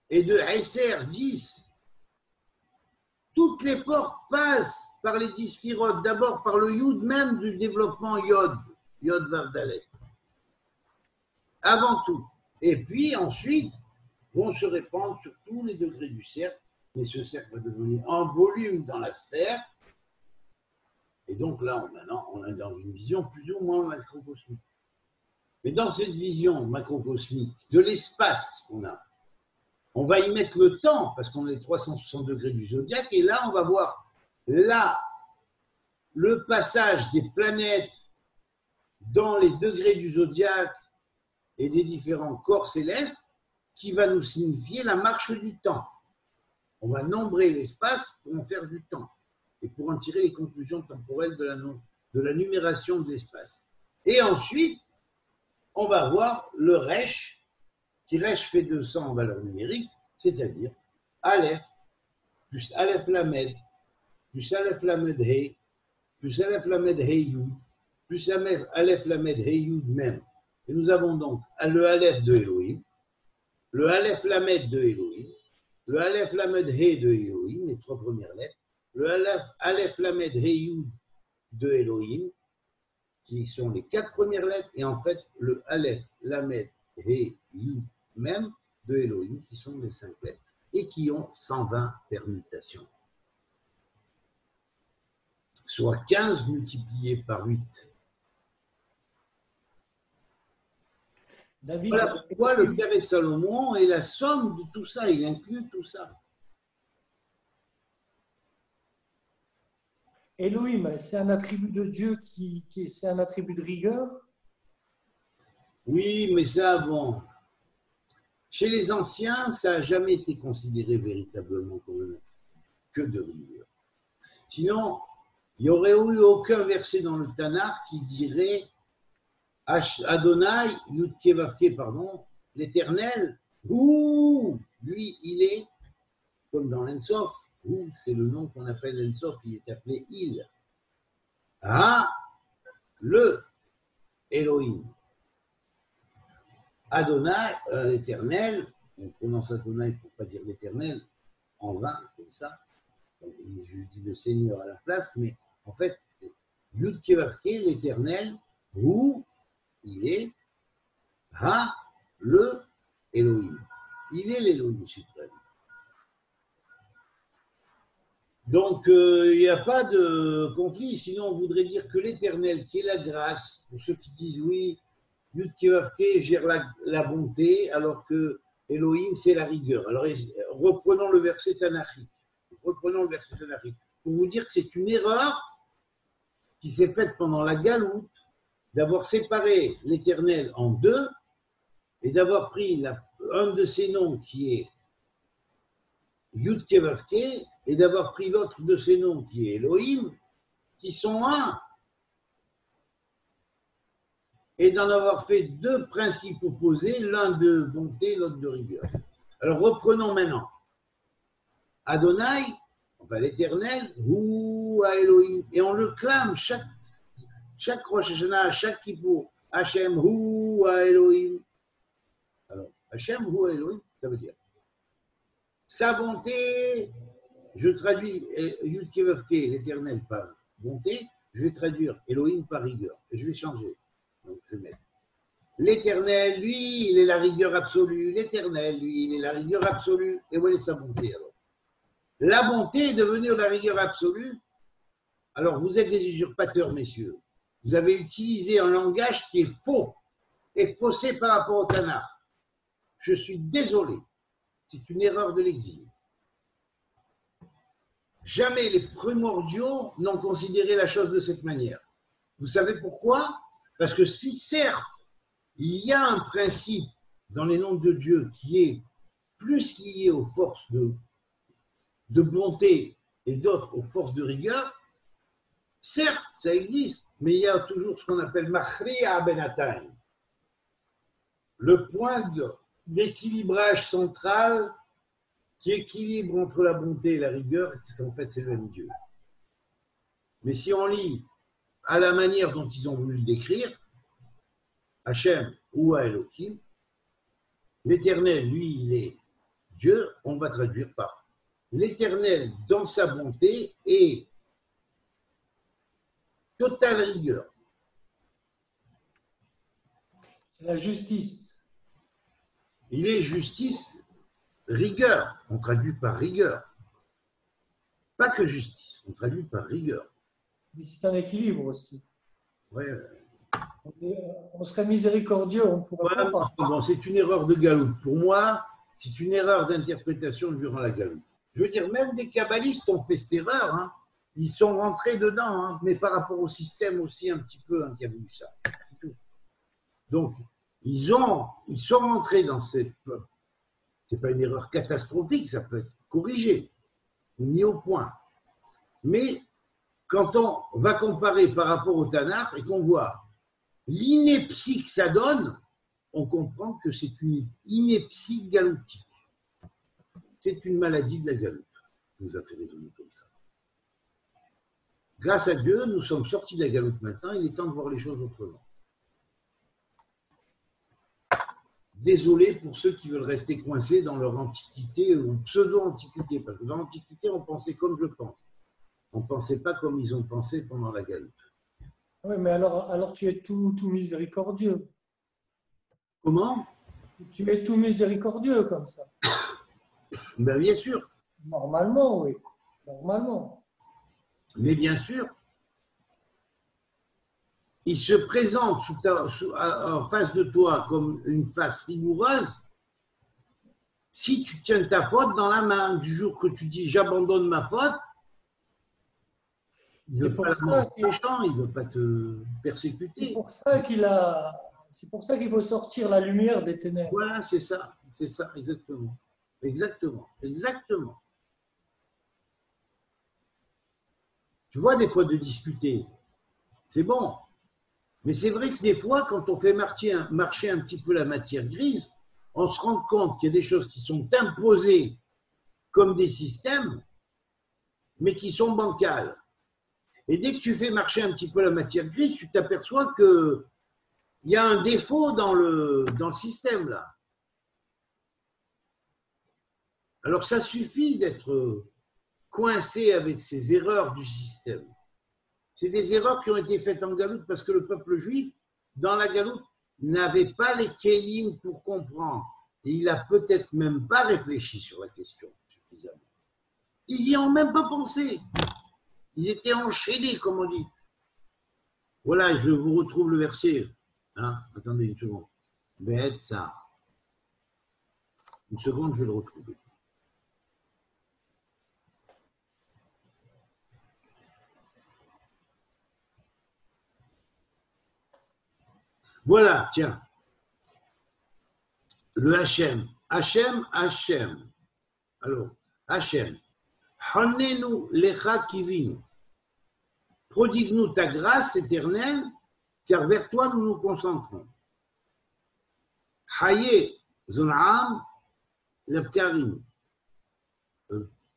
et de Esser, 10. Toutes les portes passent par les 10 sphirotes, d'abord par le Yud même du développement Yod, Yod Vav Dalet. Avant tout. Et puis ensuite, vont se répandre sur tous les degrés du cercle, mais ce cercle va devenir en volume dans la sphère. Et donc là, maintenant, on est dans une vision plus ou moins macrocosmique. Mais dans cette vision macrocosmique de l'espace qu'on a, on va y mettre le temps, parce qu'on est 360 degrés du zodiaque, et là, on va voir là le passage des planètes dans les degrés du zodiaque et des différents corps célestes qui va nous signifier la marche du temps. On va nombrer l'espace pour en faire du temps et pour en tirer les conclusions temporelles de la numération de l'espace. Et ensuite, on va voir le Resh, qui Resh fait 200 en valeur numérique, c'est-à-dire Aleph, plus Aleph Lamed, plus Aleph Lamed Hey, plus Aleph Lamed Hey Yud, plus Aleph Lamed Hey Yud même. Et nous avons donc le Aleph de Elohim, le Aleph Lamed de Elohim, le Aleph Lamed He de Elohim, les 3 premières lettres, le Aleph Lamed He Yud de Elohim, qui sont les 4 premières lettres, et en fait le Aleph Lamed He Yud même de Elohim, qui sont les 5 lettres, et qui ont 120 permutations. Soit 15 multiplié par 8. David, Voilà pourquoi le Père Salomon est la somme de tout ça, il inclut tout ça. Elohim, c'est un attribut de Dieu c'est un attribut de rigueur. Oui, mais ça, bon, chez les anciens, ça n'a jamais été considéré véritablement comme que de rigueur. Sinon, il n'y aurait eu aucun verset dans le Tanakh qui dirait Adonai, Yud-Kevavke, pardon, l'Éternel, ouh, lui, il est, comme dans l'Ensof, ouh, c'est le nom qu'on appelle l'Ensof, il est appelé Il. Ah, le Elohim. Adonai, l'Éternel, on prononce Adonai pour ne pas dire l'Éternel, en vain, comme ça. Donc, je dis le Seigneur à la place, mais en fait, Yud-Kevavke, l'Éternel, où il est le Elohim. Il est l'Elohim suprême. Donc, il n'y a pas de conflit. Sinon, on voudrait dire que l'Éternel, qui est la grâce, pour ceux qui disent oui, Yud-Kevavke gère la bonté, alors que Elohim, c'est la rigueur. Alors, reprenons le verset Tanachique. Reprenons le verset Tanachique. Pour vous dire que c'est une erreur qui s'est faite pendant la Galoute, d'avoir séparé l'Éternel en 2 et d'avoir pris un de ses noms qui est Yud-Kevavke et d'avoir pris l'autre de ses noms qui est Elohim, qui sont un, et d'en avoir fait 2 principes opposés, l'un de bonté, l'autre de rigueur. Alors reprenons maintenant. Adonai, enfin l'Éternel, ou à Elohim, et on le clame chaque Rosh Hashanah, chaque Kippour, Hachem hu à Elohim. Alors, Hachem hu à Elohim, ça veut dire sa bonté, je traduis Yud-Kevavke, l'Éternel par bonté, je vais traduire Elohim par rigueur, et je vais changer. Donc, je vais mettre l'Éternel, lui, il est la rigueur absolue, l'Éternel, lui, il est la rigueur absolue, et où est sa bonté alors? La bonté est devenue la rigueur absolue. Alors, vous êtes des usurpateurs, messieurs. Vous avez utilisé un langage qui est faux et faussé par rapport au Tanakh. Je suis désolé. C'est une erreur de l'exil. Jamais les primordiaux n'ont considéré la chose de cette manière. Vous savez pourquoi? Parce que si certes, il y a un principe dans les noms de Dieu qui est plus lié aux forces de bonté et d'autres aux forces de rigueur, certes, ça existe, mais il y a toujours ce qu'on appelle Machri'a Benatayim, le point d'équilibrage central qui équilibre entre la bonté et la rigueur, et en fait c'est le même Dieu. Mais si on lit à la manière dont ils ont voulu le décrire, Hachem ou Elohim, l'Éternel, lui, il est Dieu, on va traduire par l'Éternel dans sa bonté et totale rigueur. C'est la justice. Il est justice, rigueur. On traduit par rigueur. Pas que justice, on traduit par rigueur. Mais c'est un équilibre aussi. Ouais. On serait miséricordieux, on pourrait Voilà, pas. bon, c'est une erreur de Galoute. Pour moi, c'est une erreur d'interprétation durant la Galoute. Je veux dire, même des kabbalistes ont fait cette erreur. Hein. Ils sont rentrés dedans, hein, mais par rapport au système aussi un petit peu, hein, qui a voulu ça. Donc, ils sont rentrés dans cette... C'est pas une erreur catastrophique, ça peut être corrigé, mis au point. Mais quand on va comparer par rapport au Tanakh et qu'on voit l'ineptie que ça donne, on comprend que c'est une ineptie galoutique. C'est une maladie de la galoute qui nous a fait raisonner comme ça. Grâce à Dieu, nous sommes sortis de la galoute maintenant, il est temps de voir les choses autrement. désolé pour ceux qui veulent rester coincés dans leur antiquité ou pseudo-antiquité, parce que dans l'antiquité, on pensait comme je pense. On ne pensait pas comme ils ont pensé pendant la galoute. Oui, mais alors tu es tout miséricordieux. Comment? Tu es tout miséricordieux comme ça. Ben, bien sûr. Normalement, oui. Normalement. Mais bien sûr, il se présente en face de toi comme une face rigoureuse si tu tiens ta faute dans la main. Du jour que tu dis j'abandonne ma faute, il ne veut pas il veut pas te persécuter. C'est pour ça qu'il faut sortir la lumière des ténèbres. Voilà, c'est ça, exactement. Exactement, exactement. Tu vois, des fois, de discuter, c'est bon. Mais c'est vrai que des fois, quand on fait marcher un petit peu la matière grise, on se rend compte qu'il y a des choses qui sont imposées comme des systèmes, mais qui sont bancales. Et dès que tu fais marcher un petit peu la matière grise, tu t'aperçois qu'il y a un défaut dans le système, là. Alors, ça suffit d'être coincé avec ces erreurs du système. C'est des erreurs qui ont été faites en galoute parce que le peuple juif, dans la galoute, n'avait pas les kélim pour comprendre. Et il n'a peut-être même pas réfléchi sur la question suffisamment. Ils n'y ont même pas pensé. Ils étaient enchaînés, comme on dit. Voilà, je vous retrouve le verset. Hein? Attendez une seconde. Bête ça. Une seconde, je vais le retrouver. Voilà, tiens. Le Hachem. Hachem. Alors, Hachem. Hanenu lecha kivinu. Prodigue-nous ta grâce éternelle, car vers toi nous nous concentrons. Haye zon'am lefkarim.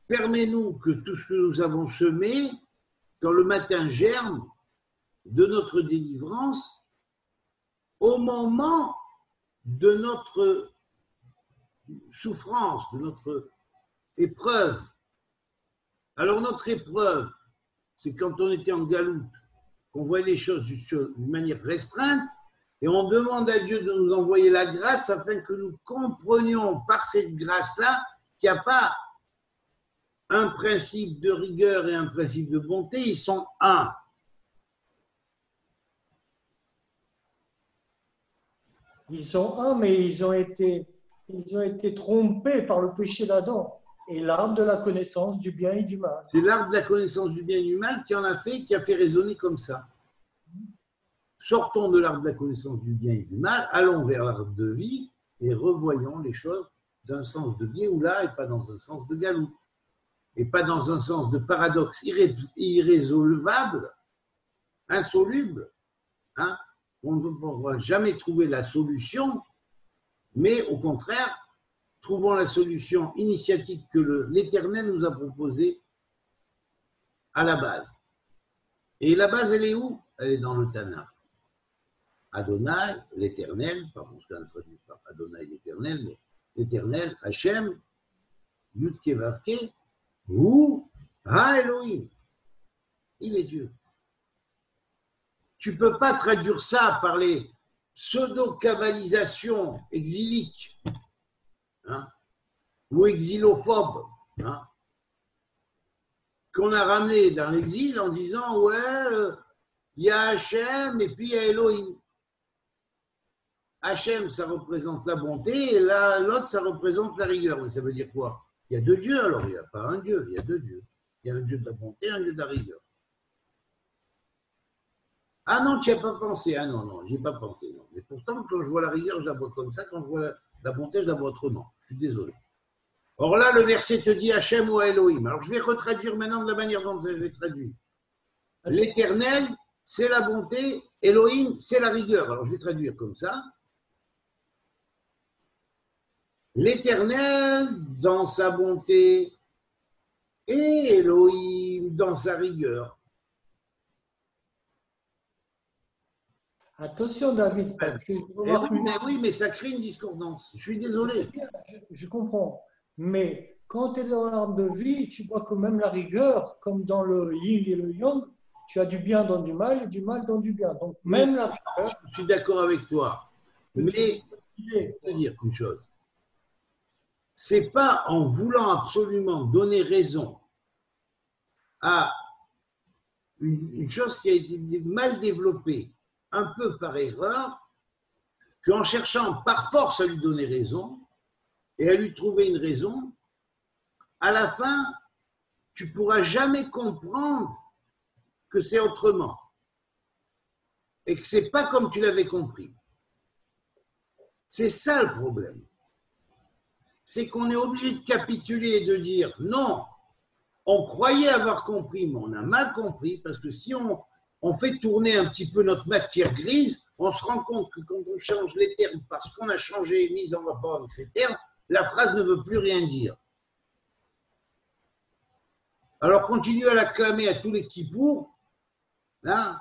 Permets-nous que tout ce que nous avons semé, quand le matin germe de notre délivrance, au moment de notre souffrance, de notre épreuve. Alors notre épreuve, c'est quand on était en galoute, qu'on voyait les choses d'une manière restreinte, et on demande à Dieu de nous envoyer la grâce afin que nous comprenions par cette grâce-là qu'il n'y a pas un principe de rigueur et un principe de bonté, ils sont un. Ils sont un, mais ils ont été trompés par le péché d'Adam et l'arbre de la connaissance du bien et du mal. C'est l'arbre de la connaissance du bien et du mal qui a fait raisonner comme ça. Sortons de l'arbre de la connaissance du bien et du mal, allons vers l'arbre de vie et revoyons les choses d'un sens de Géoula et pas dans un sens de galoute. Et pas dans un sens de paradoxe irrésolvable, insoluble. Hein? On ne pourra jamais trouver la solution, mais au contraire, trouvons la solution initiatique que l'Éternel nous a proposée à la base. Et la base, elle est où? Elle est dans le Tanakh. Adonai, l'Éternel, pardon, je ne traduis pas Adonai, l'Éternel, mais l'Éternel, Hachem, Yudke Vavke, ou Ha-Elohim. Il est Dieu. Tu ne peux pas traduire ça par les pseudo-cabalisations exiliques, hein, ou exilophobes, hein, qu'on a ramené dans l'exil en disant ouais, il y a Hachem et puis il y a Elohim. Hachem, ça représente la bonté et l'autre, ça représente la rigueur. Mais ça veut dire quoi? Il y a deux dieux alors, il n'y a pas un Dieu, il y a deux dieux. Il y a un Dieu de la bonté et un Dieu de la rigueur. Ah non, tu n'y as pas pensé. Ah non, je n'y ai pas pensé. Non. Mais pourtant, quand je vois la rigueur, je la vois comme ça. Quand je vois la bonté, je la vois autrement. Je suis désolé. Or là, le verset te dit Hachem ou Elohim. Alors, je vais retraduire maintenant de la manière dont je l'ai traduit. L'Éternel, c'est la bonté. Elohim, c'est la rigueur. Alors, je vais traduire comme ça. L'Éternel dans sa bonté et Elohim dans sa rigueur. Attention, David, parce que je Eh remarque oui, mais ça crée une discordance. Je suis désolé. Je comprends. Mais quand tu es dans l'arbre de vie, tu vois que même la rigueur, comme dans le yin et le yang, tu as du bien dans du mal et du mal dans du bien. Donc, même la rigueur. Je suis d'accord avec toi. Mais je vais te dire une chose. C'est pas en voulant absolument donner raison à une chose qui a été mal développée, un peu par erreur, qu'en cherchant par force à lui donner raison et à lui trouver une raison, à la fin, tu ne pourras jamais comprendre que c'est autrement et que ce n'est pas comme tu l'avais compris. C'est ça le problème. C'est qu'on est obligé de capituler et de dire non, on croyait avoir compris, mais on a mal compris, parce que si on fait tourner un petit peu notre matière grise, on se rend compte que quand on change les termes, parce qu'on a changé et mis en rapport avec ces termes, la phrase ne veut plus rien dire. Alors continue à l'acclamer à tous les Kippour, hein,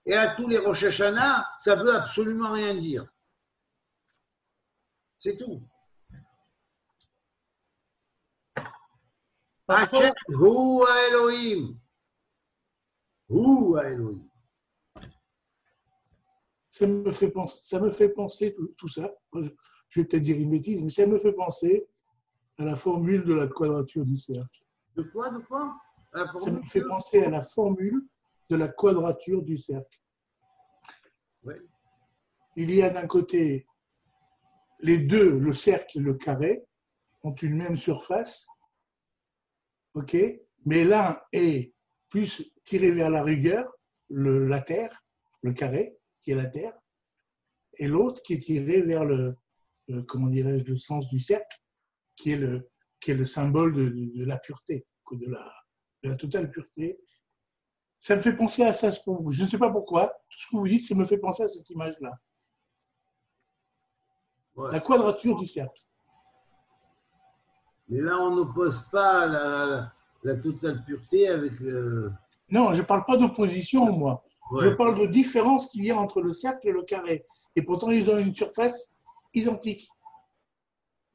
et à tous les Rosh Hashanah, ça veut absolument rien dire. C'est tout. Hachem, Hu Elohim. Hu Elohim. Ça me fait penser tout ça. Je vais peut-être dire une bêtise, mais ça me fait penser à la formule de la quadrature du cercle. De quoi? Ça me fait penser à la formule de la quadrature du cercle. Ouais. Il y a d'un côté les deux, le cercle et le carré, ont une même surface, ok, mais l'un est plus tiré vers la rigueur, la terre, le carré, qui est la terre, et l'autre qui est tiré vers comment dirais-je, le sens du cercle, qui est le symbole de la pureté, de la totale pureté. Ça me fait penser à ça. Je ne sais pas pourquoi. Tout ce que vous dites, ça me fait penser à cette image-là. Ouais. La quadrature du cercle. Mais là, on n'oppose pas la totale pureté avec le... Non, je ne parle pas d'opposition, moi. Ouais. Je parle de différence qu'il y a entre le cercle et le carré. Et pourtant, ils ont une surface identique.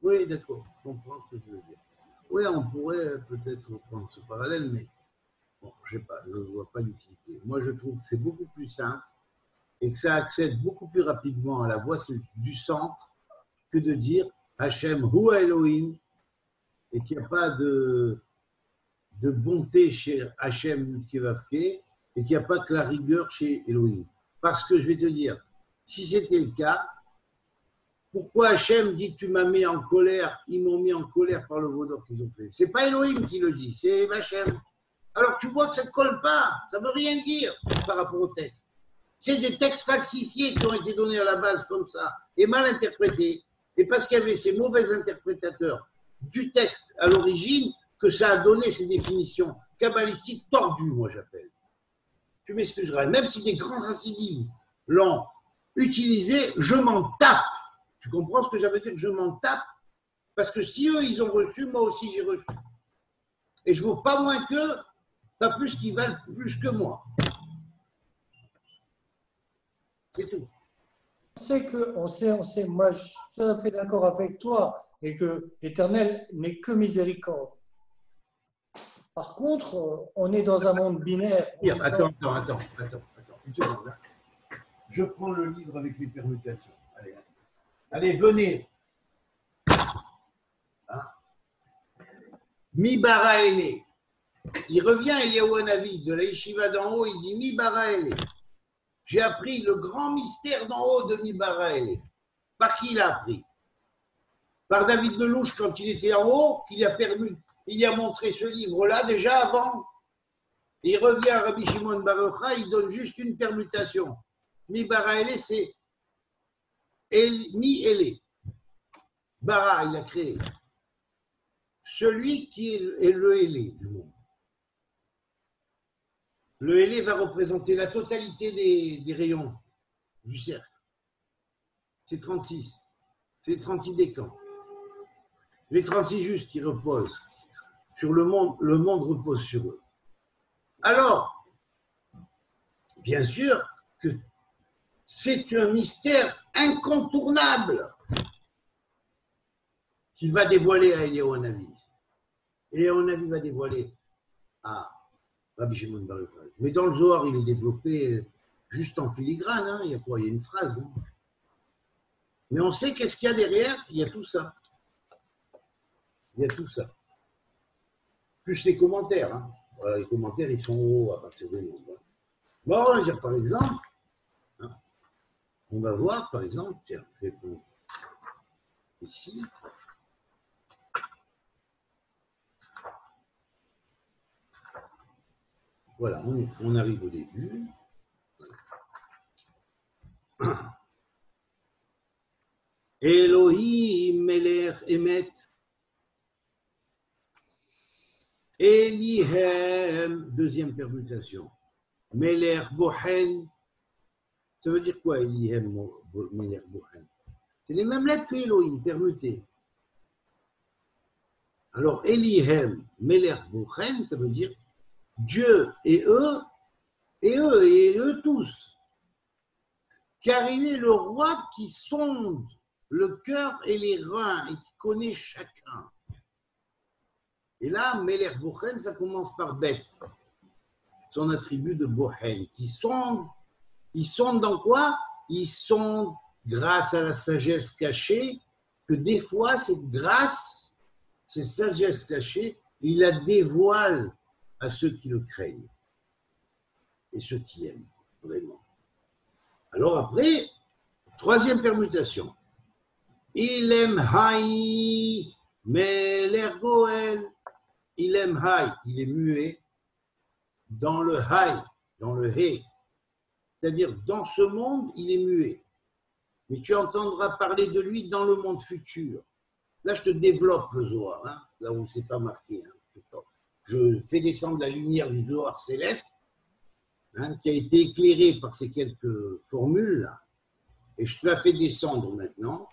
Oui, d'accord. Je comprends ce que tu veux dire. Oui, on pourrait peut-être prendre ce parallèle, mais bon, je ne sais pas, je ne vois pas l'utilité. Moi, je trouve que c'est beaucoup plus simple et que ça accède beaucoup plus rapidement à la voie du centre que de dire Hachem Hu Elohim et qu'il n'y a pas de bonté chez Hachem Kivavke et qu'il n'y a pas que la rigueur chez Elohim. Parce que je vais te dire, si c'était le cas, pourquoi Hachem dit tu m'as mis en colère, ils m'ont mis en colère par le vaudor qu'ils ont fait? C'est pas Elohim qui le dit, c'est Hachem. Alors tu vois que ça ne colle pas, ça ne veut rien dire par rapport au texte. C'est des textes falsifiés qui ont été donnés à la base comme ça et mal interprétés. Et parce qu'il y avait ces mauvais interprétateurs du texte à l'origine, que ça a donné ces définitions kabbalistiques tordues, moi j'appelle. Tu m'excuseras, même si des grands racidimes l'ont utilisé, je m'en tape. Tu comprends ce que ça veut dire que je m'en tape? Parce que si eux, ils ont reçu, moi aussi j'ai reçu. Et je ne vaux pas moins qu'eux, pas plus qu'ils valent plus que moi. C'est tout. On sait, moi je suis tout à fait d'accord avec toi, et que l'Éternel n'est que miséricorde. Par contre, on est dans un monde binaire. Attends. Une seconde. Je prends le livre avec les permutations. Allez, venez. Hein? Mi bara ele. Il revient, Eliyahu Hanavi, de la yeshiva d'en haut, il dit Mi bara ele. J'ai appris le grand mystère d'en haut de Mi bara ele. Par qui il a appris? Par David Lelouch quand il était en haut, qu'il a permis. Il a montré ce livre-là déjà avant. Et il revient à Rabbi Shimon Bar Yochai, il donne juste une permutation. Mi bara ele, c'est Mi ele. Bara, il a créé. Celui qui est le Hélé du monde. Le Hélé va représenter la totalité des rayons du cercle. C'est 36. C'est les 36 décans. Les 36 justes qui reposent sur le monde repose sur eux. Alors, bien sûr que c'est un mystère incontournable qu'il va dévoiler à Eliyahu Hanavi. Eliyahu Hanavi va dévoiler à Rabbi Shimon Bar Yochai. Mais dans le Zohar, il est développé juste en filigrane. Hein. Il y a quoi? Il y a une phrase. Hein. Mais on sait qu'est-ce qu'il y a derrière. Il y a tout ça. Il y a tout ça. Plus les commentaires. Hein. Voilà, les commentaires, ils sont hauts à partir de nous. Bon, on va dire par exemple, hein, on va voir par exemple, tiens, je vais prendre ici. Voilà, on arrive au début. Elohim Melech Emet Elihem, deuxième permutation. Melech Bohen, ça veut dire quoi Elihem Melech Bohen? C'est les mêmes lettres que Elohim, permutées. Alors Elihem Melech Bohen, ça veut dire Dieu et eux tous. Car il est le roi qui sonde le cœur et les reins et qui connaît chacun. Et là, Melech Bohen, ça commence par bête, son attribut de Bohen, qui sonde. Il sonde dans quoi? Il sonde grâce à la sagesse cachée, que des fois, cette grâce, cette sagesse cachée, il la dévoile à ceux qui le craignent et ceux qui aiment vraiment. Alors après, troisième permutation. Il aime Haï, Melech Goel. Il aime Haï, il est muet dans le Haï, dans le Hé. C'est-à-dire, dans ce monde, il est muet. Mais tu entendras parler de lui dans le monde futur. Là, je te développe le Zohar, hein, là où c'est pas marqué. Hein. Je fais descendre la lumière du Zohar céleste, hein, qui a été éclairée par ces quelques formules-là. Et je te la fais descendre maintenant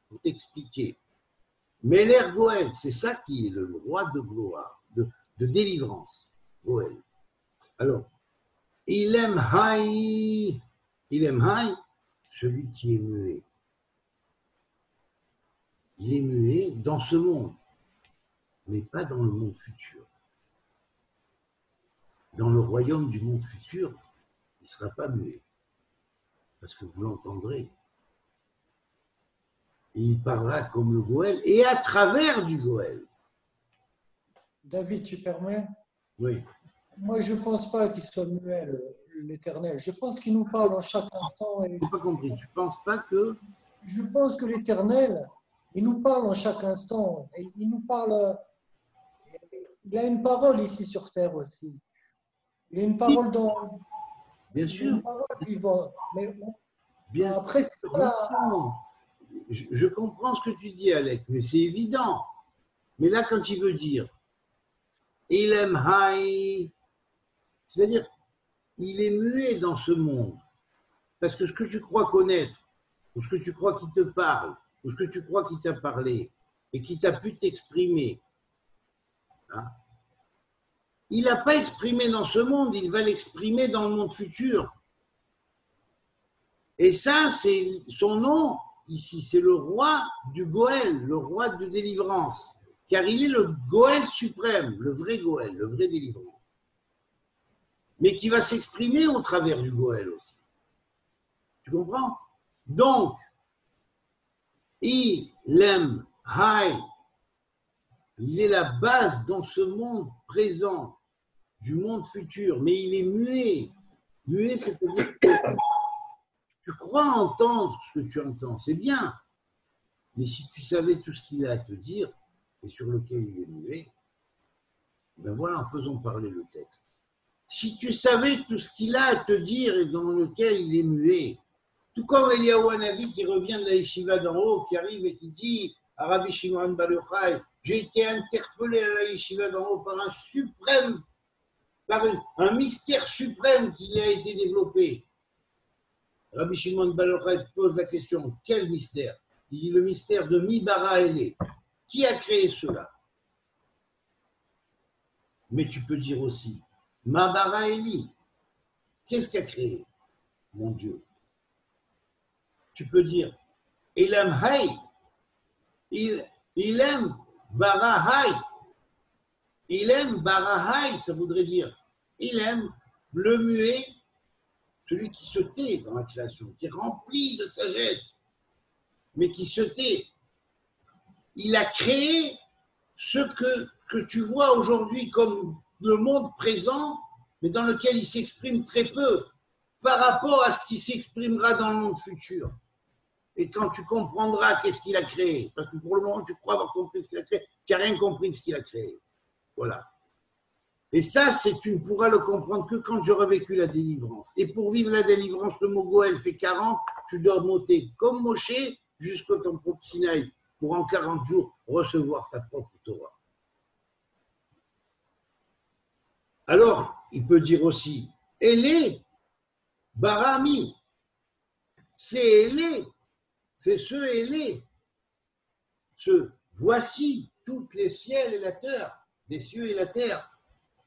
pour t'expliquer. Melech Goel, c'est ça qui est le roi de gloire, de délivrance. Goel. Alors, il aime Haï, celui qui est muet. Il est muet dans ce monde, mais pas dans le monde futur. Dans le royaume du monde futur, il ne sera pas muet, parce que vous l'entendrez. Et il parlera comme le Goël, et à travers du Goël. David, tu permets? Oui. Moi, je ne pense pas qu'il soit muet, l'Éternel. Je pense qu'il nous parle en chaque instant. Je n'ai pas compris. Tu ne penses pas que... Je pense que l'Éternel, il nous parle en chaque instant. Et il nous parle... Il a une parole ici sur terre aussi. Il a une parole dans... Bien sûr. Une parole vivante. Mais bien après, c'est ça. Je comprends ce que tu dis, Alec, mais c'est évident. Mais là, quand il veut dire il aime Haï, c'est-à-dire il est muet dans ce monde. Parce que ce que tu crois connaître, ou ce que tu crois qu'il te parle, ou ce que tu crois qu'il t'a parlé, et qu'il t'a pu t'exprimer, hein, il n'a pas exprimé dans ce monde, il va l'exprimer dans le monde futur. Et ça, c'est son nom ici, c'est le roi du Goël, le roi de délivrance, car il est le Goël suprême, le vrai Goël, le vrai délivrant, mais qui va s'exprimer au travers du Goël aussi. Tu comprends? Donc, il aime Haï, il est la base dans ce monde présent, du monde futur, mais il est muet. Muet, c'est-à-dire que tu crois entendre ce que tu entends, c'est bien. Mais si tu savais tout ce qu'il a à te dire, et sur lequel il est muet, ben voilà, en faisant parler le texte. Si tu savais tout ce qu'il a à te dire et dans lequel il est muet, tout comme Eliyahu Hanavi qui revient de la yeshiva d'en haut, qui arrive et qui dit à Rabbi Shimon Bar Yochai, j'ai été interpellé à la yeshiva d'en haut par un suprême, par un mystère suprême qui a été développé. Rabbi Shimon Bar Yochai pose la question, quel mystère? Il dit le mystère de Mi Bara Elé. Qui a créé cela? Mais tu peux dire aussi, Ma Bara Eli. Qu'est-ce qu'a créé? Mon Dieu. tu peux dire Ilam Hay, Ilem Barahai. Ilem Barahai, ça voudrait dire Ilem, le muet, celui qui se tait dans la création, qui est rempli de sagesse, mais qui se tait. Il a créé ce que tu vois aujourd'hui comme le monde présent, mais dans lequel il s'exprime très peu par rapport à ce qui s'exprimera dans le monde futur. Et quand tu comprendras qu'est-ce qu'il a créé, parce que pour le moment, tu crois avoir compris ce qu'il a créé, tu n'as rien compris de ce qu'il a créé. Voilà. Et ça, tu ne pourras le comprendre que quand j'aurai vécu la délivrance. Et pour vivre la délivrance, le mot Goël fait 40, tu dois monter comme Moshe jusqu'au ton propre Sinaï pour en 40 jours recevoir ta propre Torah. Alors, il peut dire aussi, Elé, Barami, c'est Elé, c'est ce Elé, ce voici toutes les ciels et la terre, les cieux et la terre,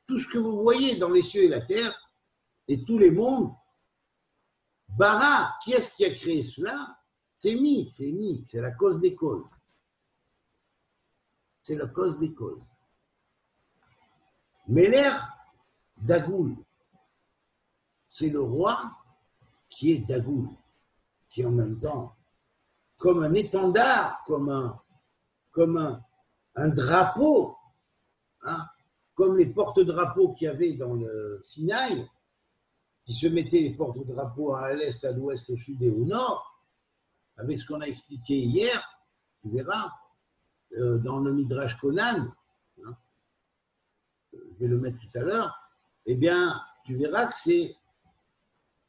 tout ce que vous voyez dans les cieux et la terre, et tous les mondes. Bara, qui est-ce qui a créé cela? C'est c'est la cause des causes. C'est la cause des causes. Meler Dagoul, c'est le roi qui est Dagoul, qui est en même temps comme un étendard, comme un drapeau, hein, comme les porte-drapeaux qu'il y avait dans le Sinaï, qui se mettaient les porte-drapeaux à l'est, à l'ouest, au sud et au nord, avec ce qu'on a expliqué hier, tu verras, dans le Midrash Conan, hein, je vais le mettre tout à l'heure, eh bien, tu verras que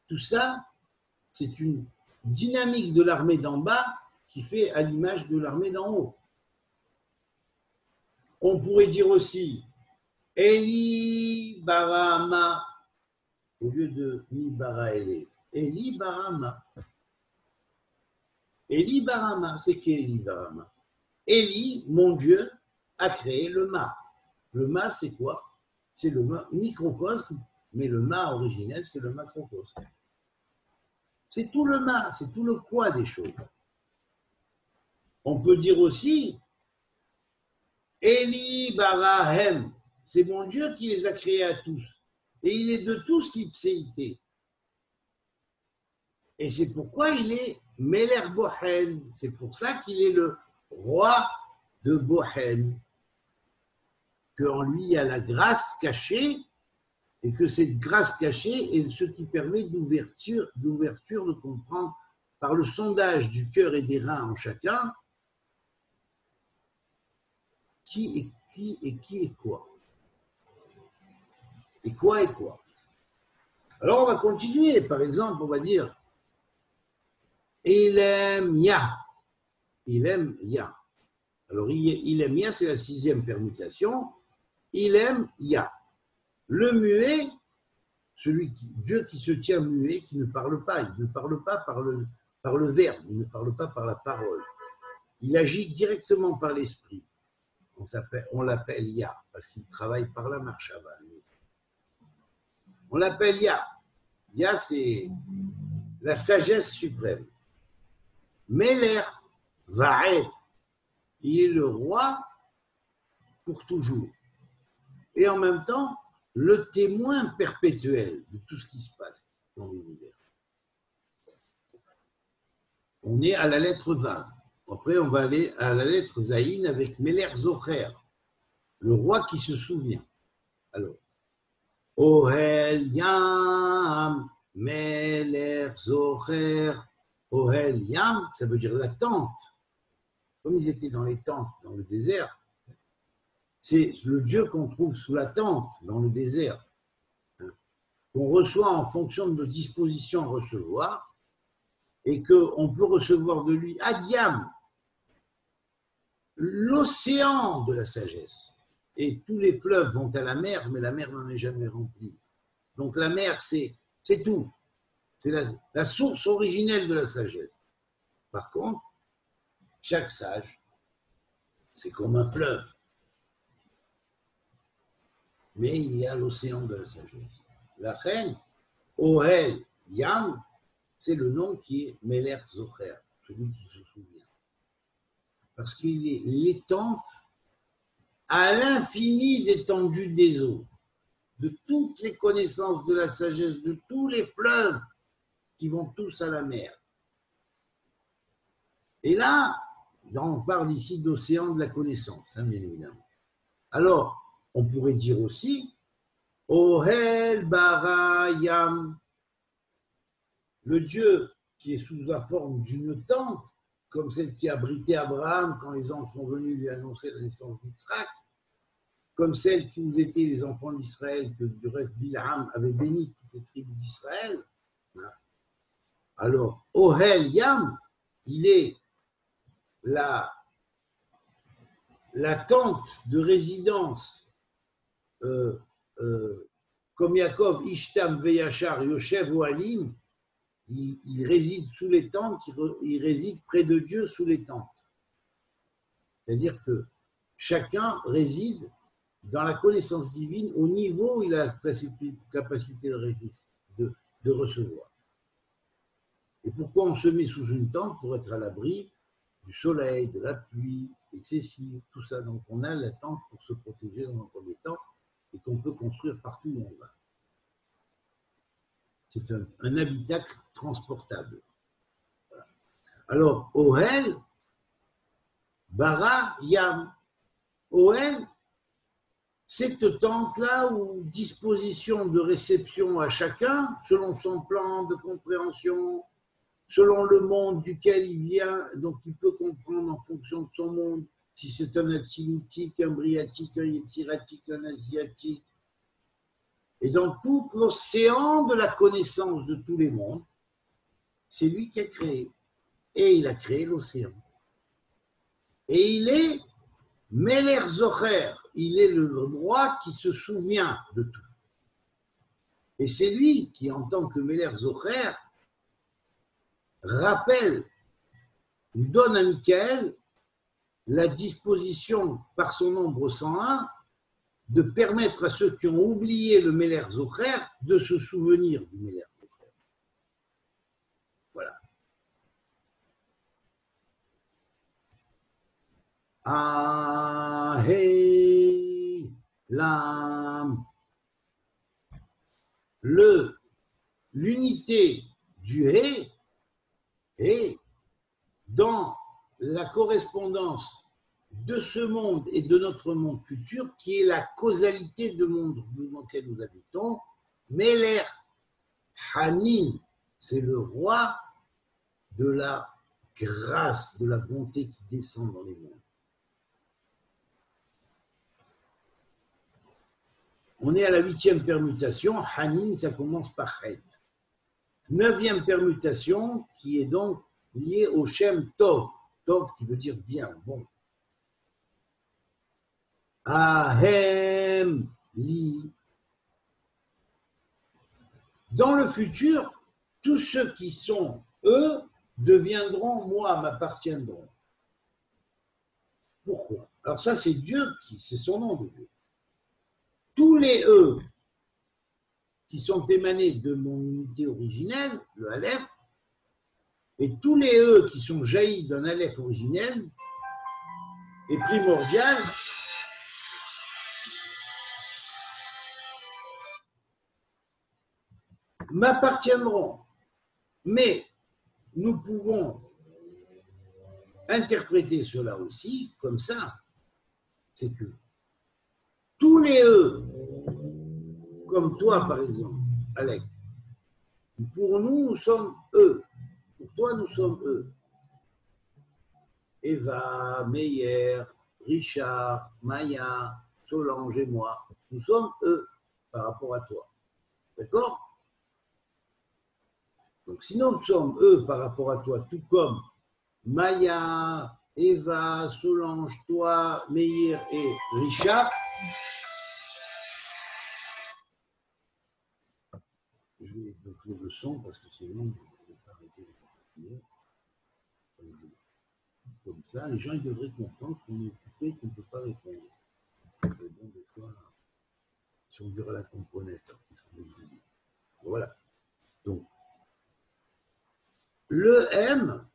tout ça, c'est une dynamique de l'armée d'en bas qui fait à l'image de l'armée d'en haut. On pourrait dire aussi Eli Barama au lieu de Mi Bara Ele. Eli Barama. Eli Barama, c'est qu'Eli Barama. Eli, mon Dieu, a créé le Ma. Le Ma, c'est quoi? C'est le microcosme, mais le Ma originel, c'est le macrocosme. C'est tout le Ma, c'est tout le quoi des choses. On peut dire aussi Eli Barahem, c'est mon Dieu qui les a créés à tous. Et il est de tous l'ipséité. Et c'est pourquoi il est Meler Bohen. C'est pour ça qu'il est le roi de Bohen. Qu'en lui, il y a la grâce cachée, et que cette grâce cachée est ce qui permet d'ouverture de comprendre par le sondage du cœur et des reins en chacun qui est quoi. Et quoi est quoi. Alors on va continuer. Par exemple, on va dire Ilem Ya. Ilem Ya. Alors Ilem Ya, c'est la 6e permutation. Ilem Ya. Le muet, Dieu qui se tient muet, qui ne parle pas. Il ne parle pas par le verbe, il ne parle pas par la parole. Il agit directement par l'esprit. On l'appelle Ya, parce qu'il travaille par la marche avant. On l'appelle Ya. Ya, c'est la sagesse suprême. Meler Va'et, il est le roi pour toujours. Et en même temps, le témoin perpétuel de tout ce qui se passe dans l'univers. On est à la lettre 20. Après, on va aller à la lettre Zaïn avec Meler Zocher, le roi qui se souvient. Alors, Ohel Yam, Meler Zocher, Ohel Yam, ça veut dire la tente. Comme ils étaient dans les tentes, dans le désert, c'est le Dieu qu'on trouve sous la tente, dans le désert, qu'on reçoit en fonction de nos dispositions à recevoir, et qu'on peut recevoir de lui, Adiam, l'océan de la sagesse. Et tous les fleuves vont à la mer, mais la mer n'en est jamais remplie. Donc la mer, c'est tout. C'est la source originelle de la sagesse. Par contre, chaque sage, c'est comme un fleuve. Mais il y a l'océan de la sagesse. La reine, Ohel Yam, c'est le nom qui est Meler Zocher, celui qui se souvient. Parce qu'il est l'étente à l'infini d'étendue des eaux, de toutes les connaissances de la sagesse, de tous les fleuves qui vont tous à la mer. Et là, on parle ici d'océan de la connaissance, hein, bien évidemment. Alors, on pourrait dire aussi Ohel bara yam, le Dieu qui est sous la forme d'une tente, comme celle qui abritait Abraham quand les anges sont venus lui annoncer la naissance d'Isaac, comme celle qui nous étaient les enfants d'Israël, que du reste Bilham avait béni toutes les tribus d'Israël. Alors, Ohel Yam, il est la tente de résidence, comme Yaakov, Ishtam, Veyachar, Yoshev, Oalim, il réside sous les tentes, il réside près de Dieu sous les tentes. C'est-à-dire que chacun réside dans la connaissance divine au niveau où il a la capacité de recevoir. Et pourquoi on se met sous une tente? Pour être à l'abri du soleil, de la pluie, excessive, tout ça. Donc on a la tente pour se protéger dans un premier temps et qu'on peut construire partout où on va. C'est un habitacle transportable. Voilà. Alors, Ohel, Bara, Yam. Ohel, cette tente-là où disposition de réception à chacun, selon son plan de compréhension, selon le monde duquel il vient, donc il peut comprendre en fonction de son monde, si c'est un atsilutique, un briatique, un yetziratique, un asiatique. Et dans tout l'océan de la connaissance de tous les mondes, c'est lui qui a créé. Et il a créé l'océan. Et il est Meler Zocher, il est le roi qui se souvient de tout. Et c'est lui qui, en tant que Meler Zocher, rappelle, nous donne à Michael la disposition par son nombre 101 de permettre à ceux qui ont oublié le Meler Zocher de se souvenir du Meler Zocher. Voilà. Ahei Lam. L'unité du He est dans la correspondance de ce monde et de notre monde futur, qui est la causalité du monde dans lequel nous habitons. Meler Hanin, c'est le roi de la grâce, de la bonté qui descend dans les mondes. On est à la 8e permutation, Hanin, ça commence par Het. 9e permutation, qui est donc liée au Shem Tov, Tov qui veut dire bien, bon. Ahem li. Dans le futur, tous ceux qui sont eux deviendront moi, m'appartiendront. Pourquoi? Alors ça, c'est Dieu c'est son nom de Dieu. Tous les eux qui sont émanés de mon unité originelle, le Aleph, et tous les eux qui sont jaillis d'un Aleph originel et primordial, m'appartiendront. Mais nous pouvons interpréter cela aussi comme ça, c'est que tous les eux, comme toi par exemple, Alec, pour nous, nous sommes eux. Pour toi, nous sommes eux. Eva, Meyer, Richard, Maya, Solange et moi, nous sommes eux par rapport à toi. D'accord? Donc, sinon, nous sommes eux par rapport à toi, tout comme Maya, Eva, Solange, toi, Meir et Richard. Je vais boucler le son parce que sinon, je ne vais pas arrêter de continuer. Comme ça, les gens ils devraient comprendre qu'on est occupé, qu'on ne peut pas répondre. Bon, des fois, si on dirait la comprenette, voilà. Donc, le M,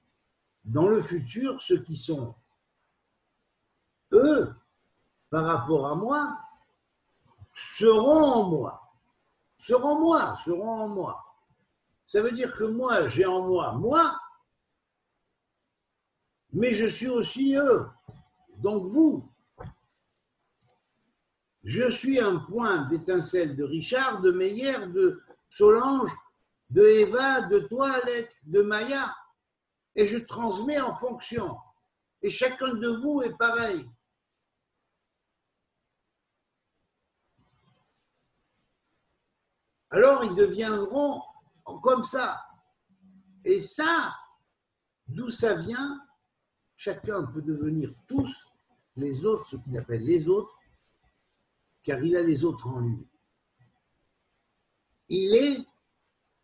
dans le futur, ceux qui sont eux, par rapport à moi, seront en moi. Seront moi, seront en moi. Ça veut dire que moi, j'ai en moi, mais je suis aussi eux. Donc vous, je suis un point d'étincelle de Richard, de Meyer, de Solange, de Eva, de toi, Alec, de Maya, et je transmets en fonction. Et chacun de vous est pareil. Alors ils deviendront comme ça. Et ça, d'où ça vient, chacun peut devenir tous les autres, ce qu'il appelle les autres, car il a les autres en lui. Il est,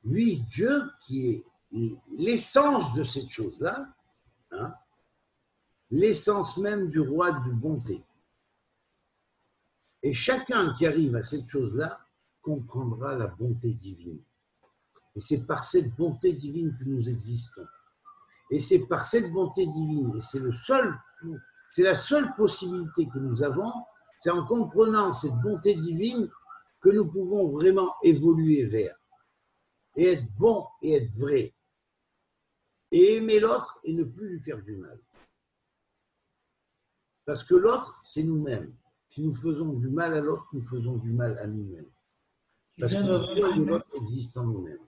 lui, Dieu, qui est l'essence de cette chose-là, hein, l'essence même du roi de bonté. Et chacun qui arrive à cette chose-là comprendra la bonté divine. Et c'est par cette bonté divine que nous existons. Et c'est par cette bonté divine, et c'est la seule possibilité que nous avons, c'est en comprenant cette bonté divine que nous pouvons vraiment évoluer vers. Et être bon et être vrai. Et aimer l'autre et ne plus lui faire du mal. Parce que l'autre, c'est nous-mêmes. Si nous faisons du mal à l'autre, nous faisons du mal à nous-mêmes. Parce que l'autre existe en nous-mêmes.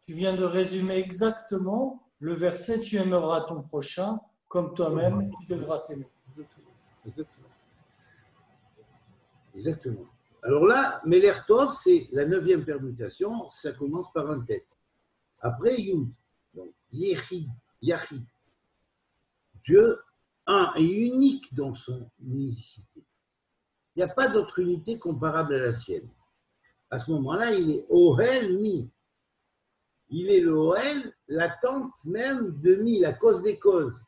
Tu viens de résumer exactement le verset « Tu aimeras ton prochain comme toi-même, tu devras t'aimer ». Exactement. Alors là, Melertov, c'est la 9e permutation, ça commence par un tête. Après, Yud, donc Yechid, Yachid. Dieu, un et unique dans son unicité. Il n'y a pas d'autre unité comparable à la sienne. À ce moment-là, il est Ohel Mi. Il est le Ohel, la tente même de Mi, la cause des causes.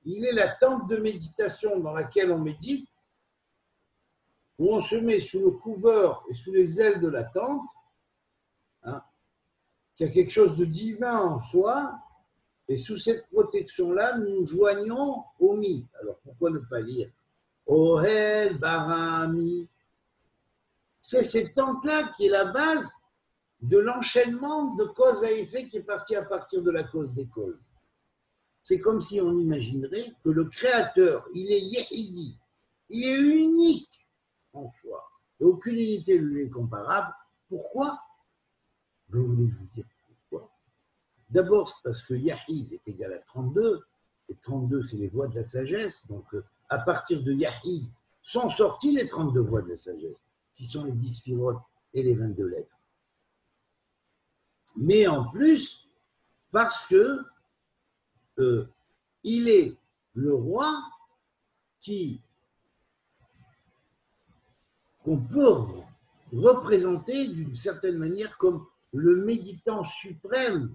Il est la tente de méditation dans laquelle on médite, où on se met sous le couvert et sous les ailes de la tente, hein, qu'il y a quelque chose de divin en soi, et sous cette protection-là, nous nous joignons au Mi. Alors pourquoi ne pas lire Ohel Barami? C'est cette tente-là qui est la base de l'enchaînement de cause à effet qui est parti à partir de la cause des causes. C'est comme si on imaginerait que le Créateur, il est Yehidi, il est unique en soi. Et aucune unité lui est comparable. Pourquoi? Je voulais vous dire pourquoi. D'abord, c'est parce que Yahid est égal à 32, et 32, c'est les voies de la sagesse. Donc, à partir de Yahid, sont sorties les 32 voies de la sagesse, qui sont les 10 sphirotes et les 22 lettres. Mais en plus, parce que il est le roi qu'on peut représenter d'une certaine manière comme le méditant suprême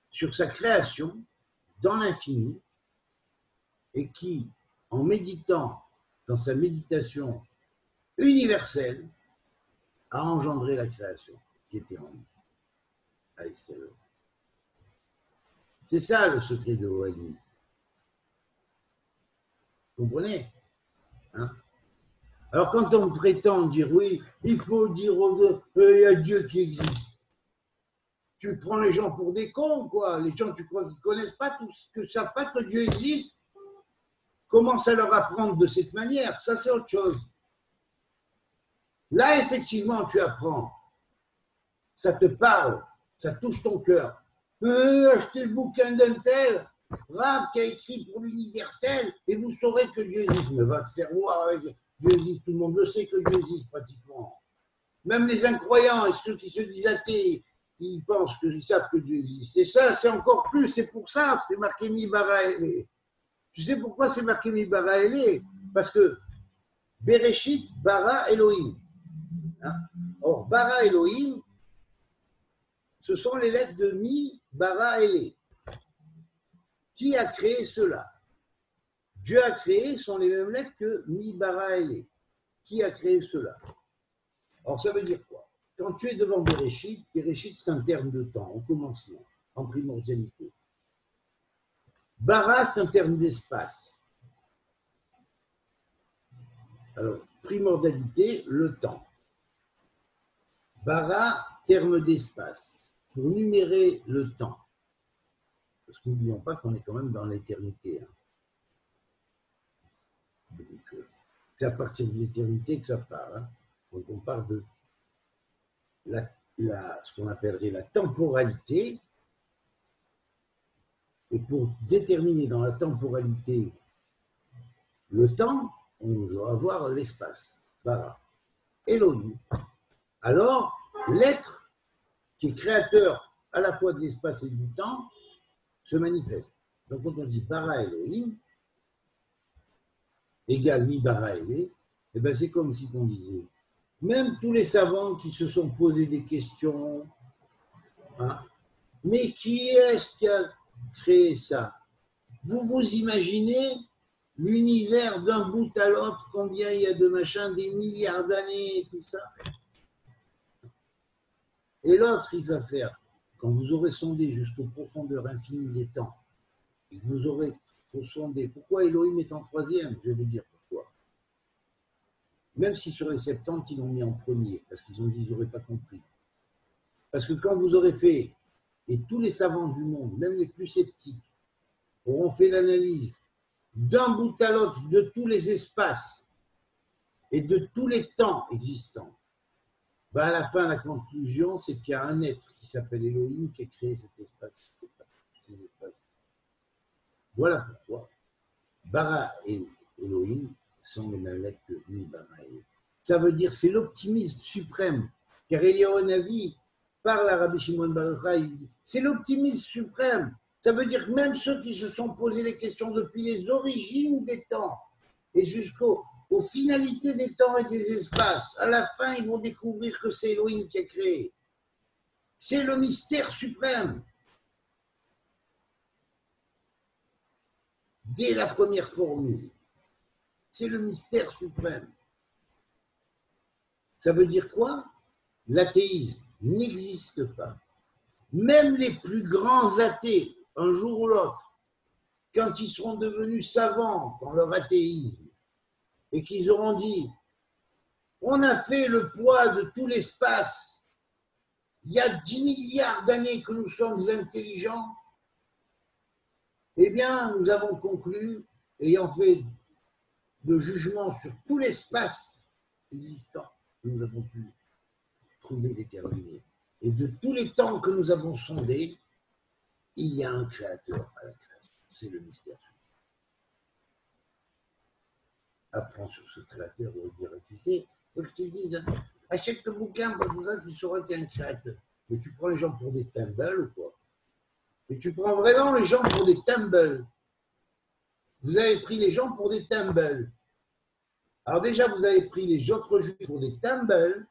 sur sa création dans l'infini et qui, en méditant dans sa méditation universelle, a engendré la création qui était en lui, à l'extérieur. C'est ça le secret de Ohel. Vous comprenez, hein? Alors quand on prétend dire oui, il faut dire aux autres, il y a Dieu qui existe. Tu prends les gens pour des cons, quoi. Les gens, tu crois qu'ils ne connaissent pas tout, que savent pas que Dieu existe. Commence à leur apprendre de cette manière. Ça, c'est autre chose. Là, effectivement, tu apprends. Ça te parle, ça touche ton cœur. Achetez le bouquin d'un tel, Rav qui a écrit pour l'universel, et vous saurez que Dieu existe. Mais va se faire voir avec Dieu existe. Tout le monde le sait que Dieu existe pratiquement. Même les incroyants et ceux qui se disent athées, ils pensent qu'ils savent que Dieu existe. Et ça, c'est encore plus. C'est pour ça, c'est marqué Mi Bara Elé. Tu sais pourquoi c'est marqué Mi Bara Elé? Parce que Bereshit Bara Elohim. Hein? Or, Bara Elohim, ce sont les lettres de Mi, Bara, Elé. Qui a créé cela? Dieu a créé, sont les mêmes lettres que Mi, Bara, Elé. Qui a créé cela? Alors ça veut dire quoi? Quand tu es devant Bereshit, Bereshit c'est un terme de temps, au commencement. en primordialité. Bara, c'est un terme d'espace. Alors, primordialité, le temps. Bara, terme d'espace. Pour numérer le temps. Parce que n'oublions pas qu'on est quand même dans l'éternité. Hein. Donc, c'est à partir de l'éternité que ça part. Hein. Donc, on parle de ce qu'on appellerait la temporalité. Et pour déterminer dans la temporalité le temps, on doit avoir l'espace. Bara. Elohim. Alors, l'être qui est créateur à la fois de l'espace et du temps se manifeste. Donc, quand on dit Bara Elohim, égale mi Bara Elé, eh ben c'est comme si on disait, même tous les savants qui se sont posés des questions, hein, mais qui est-ce qui a créé ça? Vous vous imaginez l'univers d'un bout à l'autre, combien il y a de machins, des milliards d'années et tout ça? Et l'autre, il va faire, quand vous aurez sondé jusqu'aux profondeurs infinies des temps, et que vous aurez sondé, pourquoi Elohim est en troisième? Je vais vous dire pourquoi. Même si sur les 70, ils l'ont mis en premier, parce qu'ils ont dit qu'ils n'auraient pas compris. Parce que quand vous aurez fait, et tous les savants du monde, même les plus sceptiques, auront fait l'analyse d'un bout à l'autre de tous les espaces et de tous les temps existants, ben à la fin, la conclusion, c'est qu'il y a un être qui s'appelle Elohim qui a créé cet espace, ces espaces. Voilà pourquoi Bara et Elohim sont les mêmes lettres que ni Bara et Elohim. Ça veut dire c'est l'optimisme suprême. Car Eliyahu Navi parle à Rabbi Shimon Bar Yochai, il dit c'est l'optimisme suprême. Ça veut dire que même ceux qui se sont posés les questions depuis les origines des temps et jusqu'aux finalités des temps et des espaces, à la fin, ils vont découvrir que c'est Elohim qui a créé. C'est le mystère suprême. Dès la première formule, c'est le mystère suprême. Ça veut dire quoi? L'athéisme n'existe pas. Même les plus grands athées, un jour ou l'autre, quand ils seront devenus savants dans leur athéisme, et qu'ils auront dit, on a fait le poids de tout l'espace, il y a 10 milliards d'années que nous sommes intelligents, eh bien, nous avons conclu, ayant fait le jugement sur tout l'espace existant, nous avons pu trouver déterminé. Et de tous les temps que nous avons sondés, il y a un créateur à la création. C'est le mystère. Apprends sur ce créateur, on va dire, tu sais, faut que je te dise, hein, achète le bouquin, pour ça tu sauras qu'il y a un créateur. Mais tu prends les gens pour des tumbles ou quoi? Et tu prends vraiment les gens pour des tumbles. Vous avez pris les gens pour des tumbles. Alors déjà, vous avez pris les autres juifs pour des tumbles,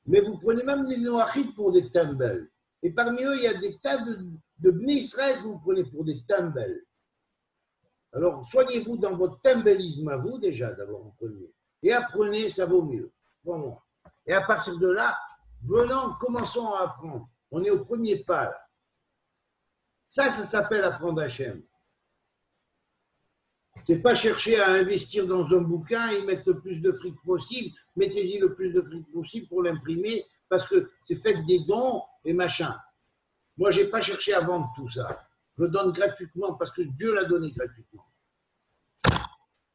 mais vous prenez même les Noachites pour des tumbles. Et parmi eux, il y a des tas de Bnei Israël que vous prenez pour des tumbles. Alors, soignez-vous dans votre tumbleisme à vous, déjà, d'abord en premier. Et apprenez, ça vaut mieux. Bon. Et à partir de là, venons, commençons à apprendre. On est au premier pas, là. Ça s'appelle apprendre Hachem. C'est pas chercher à investir dans un bouquin et mettre le plus de fric possible. Mettez-y le plus de fric possible pour l'imprimer parce que c'est fait des dons et machin. Moi, j'ai pas cherché à vendre tout ça. Je le donne gratuitement parce que Dieu l'a donné gratuitement.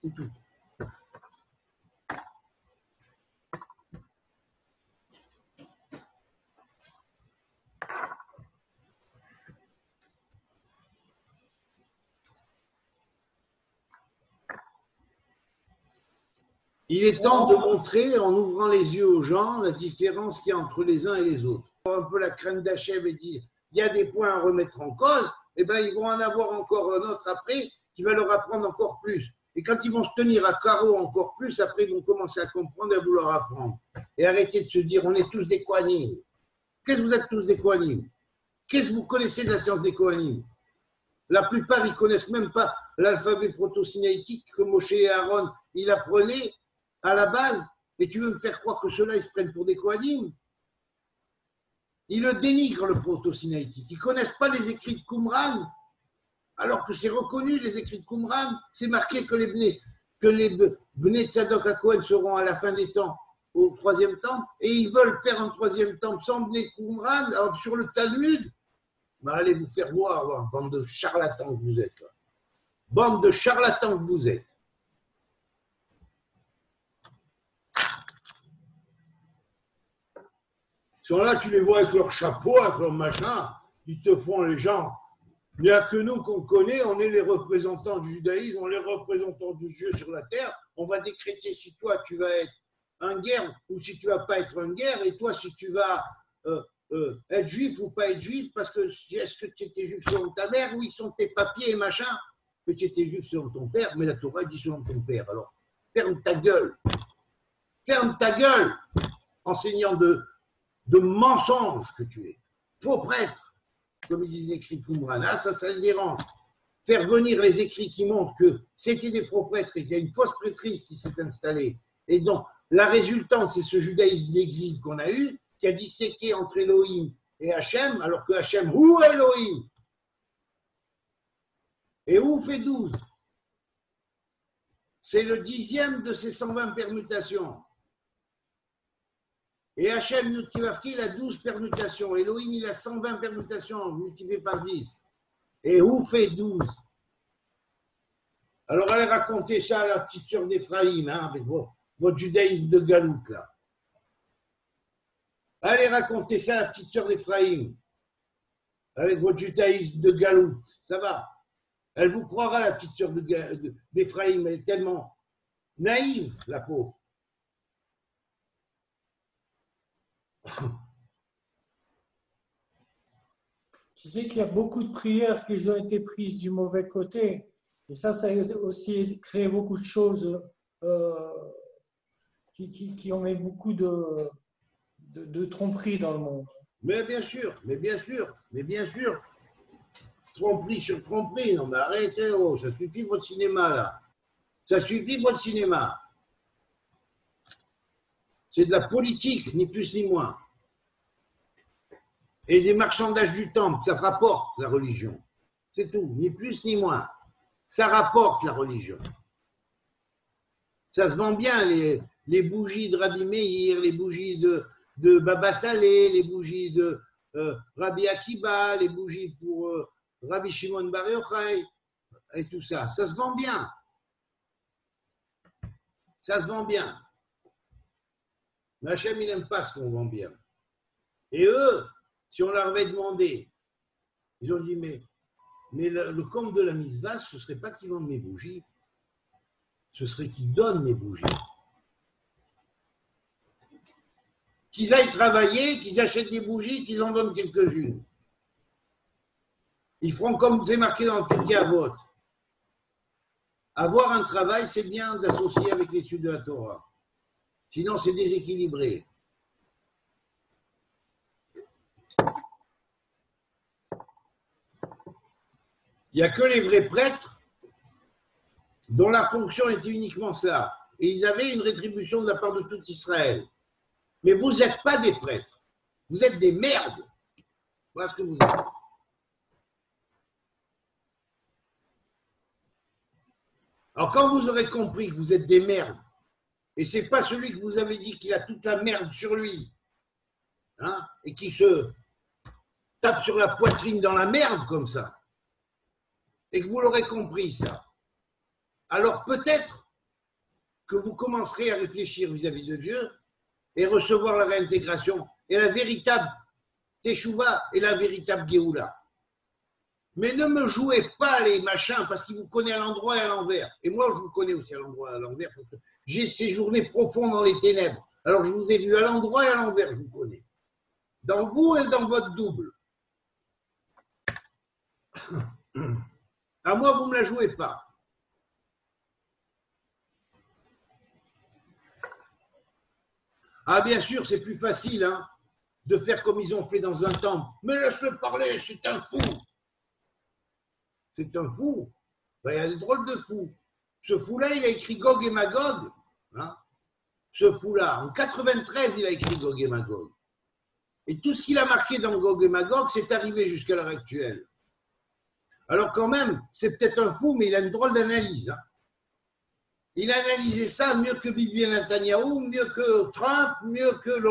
C'est tout. Il est temps de montrer, en ouvrant les yeux aux gens, la différence qu'il y a entre les uns et les autres. Un peu la crainte d'Hachem et dire il y a des points à remettre en cause, et bien ils vont en avoir encore un autre après qui va leur apprendre encore plus. Et quand ils vont se tenir à carreau encore plus, après ils vont commencer à comprendre et à vouloir apprendre. Et arrêter de se dire on est tous des Kohanim. Qu'est-ce que vous êtes tous des Kohanim? Qu'est-ce que vous connaissez de la science des Kohanim? La plupart, ils ne connaissent même pas l'alphabet proto-sinaïtique que Moshe et Aaron, ils apprenaient à la base, et tu veux me faire croire que ceux-là, ils se prennent pour des Kohanim? Ils le dénigrent, le proto-sinaïtique. Ils ne connaissent pas les écrits de Qumran, alors que c'est reconnu, les écrits de Qumran, c'est marqué que les Bnei Tzadok HaKohen seront à la fin des temps au troisième temple, et ils veulent faire un troisième temple sans Bnei Qumran, alors sur le Talmud. Ben, allez vous faire voir, bande de charlatans que vous êtes. Là. Bande de charlatans que vous êtes. Ils sont là, tu les vois avec leur chapeau, avec leur machin, ils te font les gens. Il n'y a que nous qu'on connaît, on est les représentants du judaïsme, on est les représentants du Dieu sur la terre. On va décréter si toi tu vas être un guerre ou si tu ne vas pas être un guerre, et toi si tu vas être juif ou pas être juif, parce que est-ce que tu étais juif selon ta mère, ou ils sont tes papiers et machin, que tu étais juif selon ton père, mais la Torah dit selon ton père. Alors ferme ta gueule, enseignant de mensonges que tu es, faux prêtre, comme ils disent l'écrit de Qumran. Ah, ça le dérange. Faire venir les écrits qui montrent que c'était des faux prêtres et qu'il y a une fausse prêtrise qui s'est installée. Et donc, la résultante, c'est ce judaïsme d'exil qu'on a eu, qui a disséqué entre Elohim et Hachem, alors que Hachem, où est Elohim? Et où fait 12? C'est le 10e de ces 120 permutations. Et Hachem, Yud-Kivavki, il a 12 permutations. Elohim, il a 120 permutations multipliées par 10. Et où fait 12? Alors, allez raconter ça à la petite sœur d'Éphraïm, hein, avec votre judaïsme de Galout, là. Allez raconter ça à la petite sœur d'Éphraïm, avec votre judaïsme de Galout. Ça va. Elle vous croira, la petite sœur d'Éphraïm. Elle est tellement naïve, la pauvre. Tu sais qu'il y a beaucoup de prières qui ont été prises du mauvais côté. Et ça a aussi créé beaucoup de choses qui ont mis beaucoup de tromperies dans le monde. Mais bien sûr. Tromperie sur tromperie. Non, mais arrêtez, oh, ça suffit votre cinéma, là. Ça suffit votre cinéma. C'est de la politique, ni plus ni moins. Et des marchandages du temple, ça rapporte la religion. C'est tout, ni plus ni moins. Ça rapporte la religion. Ça se vend bien, les bougies de Rabbi Meir, les bougies de Baba Saleh, les bougies de Rabbi Akiba, les bougies pour Rabbi Shimon Bar Yochai, et tout ça. Ça se vend bien. Ça se vend bien. Mais Hachem, il n'aime pas ce qu'on vend bien. Et eux, si on leur avait demandé, ils ont dit, mais le compte de la misvah, ce ne serait pas qu'ils vendent mes bougies, ce serait qu'ils donnent mes bougies. Qu'ils aillent travailler, qu'ils achètent des bougies, qu'ils en donnent quelques-unes. Ils feront comme c'est marqué dans le Pirkei Avot. Avoir un travail, c'est bien d'associer avec l'étude de la Torah. Sinon, c'est déséquilibré. Il n'y a que les vrais prêtres dont la fonction était uniquement cela. Et ils avaient une rétribution de la part de tout Israël. Mais vous n'êtes pas des prêtres. Vous êtes des merdes. Voilà ce que vous êtes. Alors quand vous aurez compris que vous êtes des merdes, et ce n'est pas celui que vous avez dit qu'il a toute la merde sur lui, hein, et qui se tape sur la poitrine dans la merde comme ça, et que vous l'aurez compris ça, alors peut-être que vous commencerez à réfléchir vis-à-vis de Dieu et recevoir la réintégration et la véritable Teshuvah et la véritable Géoula. Mais ne me jouez pas les machins parce qu'il vous connaît à l'endroit et à l'envers. Et moi, je vous connais aussi à l'endroit et à l'envers parce que j'ai séjourné profond dans les ténèbres. Alors, je vous ai vu à l'endroit et à l'envers, je vous connais. Dans vous et dans votre double. À moi, vous ne me la jouez pas. Ah, bien sûr, c'est plus facile hein, de faire comme ils ont fait dans un temple. Mais laisse-le parler, c'est un fou. C'est un fou. Ben, il y a des drôles de fous. Ce fou-là, il a écrit Gog et Magog. Hein. Ce fou-là, en 93, il a écrit Gog et Magog. Et tout ce qu'il a marqué dans Gog et Magog, c'est arrivé jusqu'à l'heure actuelle. Alors quand même, c'est peut-être un fou, mais il a une drôle d'analyse. Hein. Il a analysé ça mieux que Bibi Netanyahu, mieux que Trump, mieux que le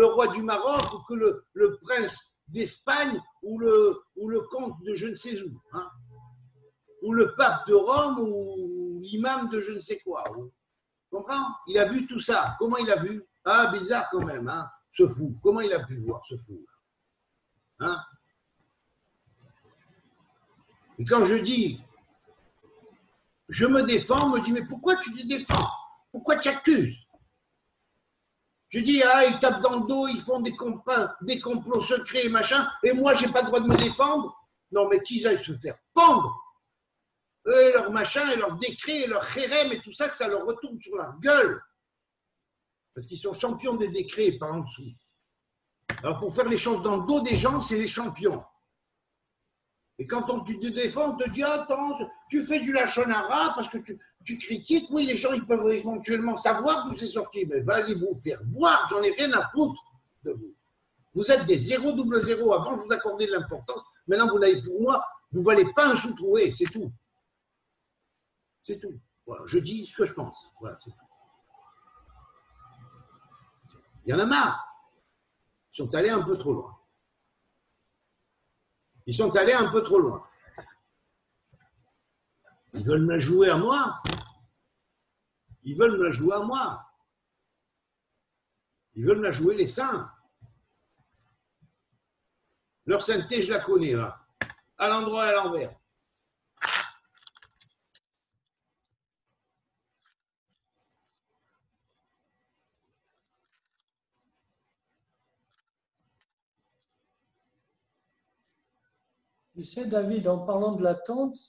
roi du Maroc, ou que le prince d'Espagne, ou le comte de je ne sais où. Hein. Ou le pape de Rome, ou l'imam de je ne sais quoi. Tu comprends? Il a vu tout ça. Comment il a vu? Ah, bizarre quand même, hein, ce fou. Comment il a pu voir ce fou? Hein? Et quand je dis, je me défends, on me dit, mais pourquoi tu te défends? Pourquoi tu accuses? Je dis, ah, ils tapent dans le dos, ils font des complots secrets et machin, et moi, je n'ai pas le droit de me défendre? Non, mais qu'ils aillent se faire pendre. Eux, leur machin, et leur décret, et leur chérem, et tout ça, que ça leur retourne sur leur gueule. Parce qu'ils sont champions des décrets, par en dessous. Alors, pour faire les choses dans le dos des gens, c'est les champions. Et quand tu te défends, on te dit, attends, tu fais du lachonara parce que tu critiques. Oui, les gens, ils peuvent éventuellement savoir d'où c'est sorti. Mais allez vous faire voir, j'en ai rien à foutre de vous. Vous êtes des 000. Avant, je vous accordais de l'importance. Maintenant, vous l'avez pour moi. Vous ne valez pas un sou trouvé, c'est tout. C'est tout. Voilà, je dis ce que je pense. Voilà, c'est tout. Il y en a marre. Ils sont allés un peu trop loin. Ils sont allés un peu trop loin. Ils veulent me la jouer à moi. Ils veulent me la jouer à moi. Ils veulent me la jouer les saints. Leur sainteté, je la connais, là. À l'endroit et à l'envers. Tu sais, David, en parlant de l'attente,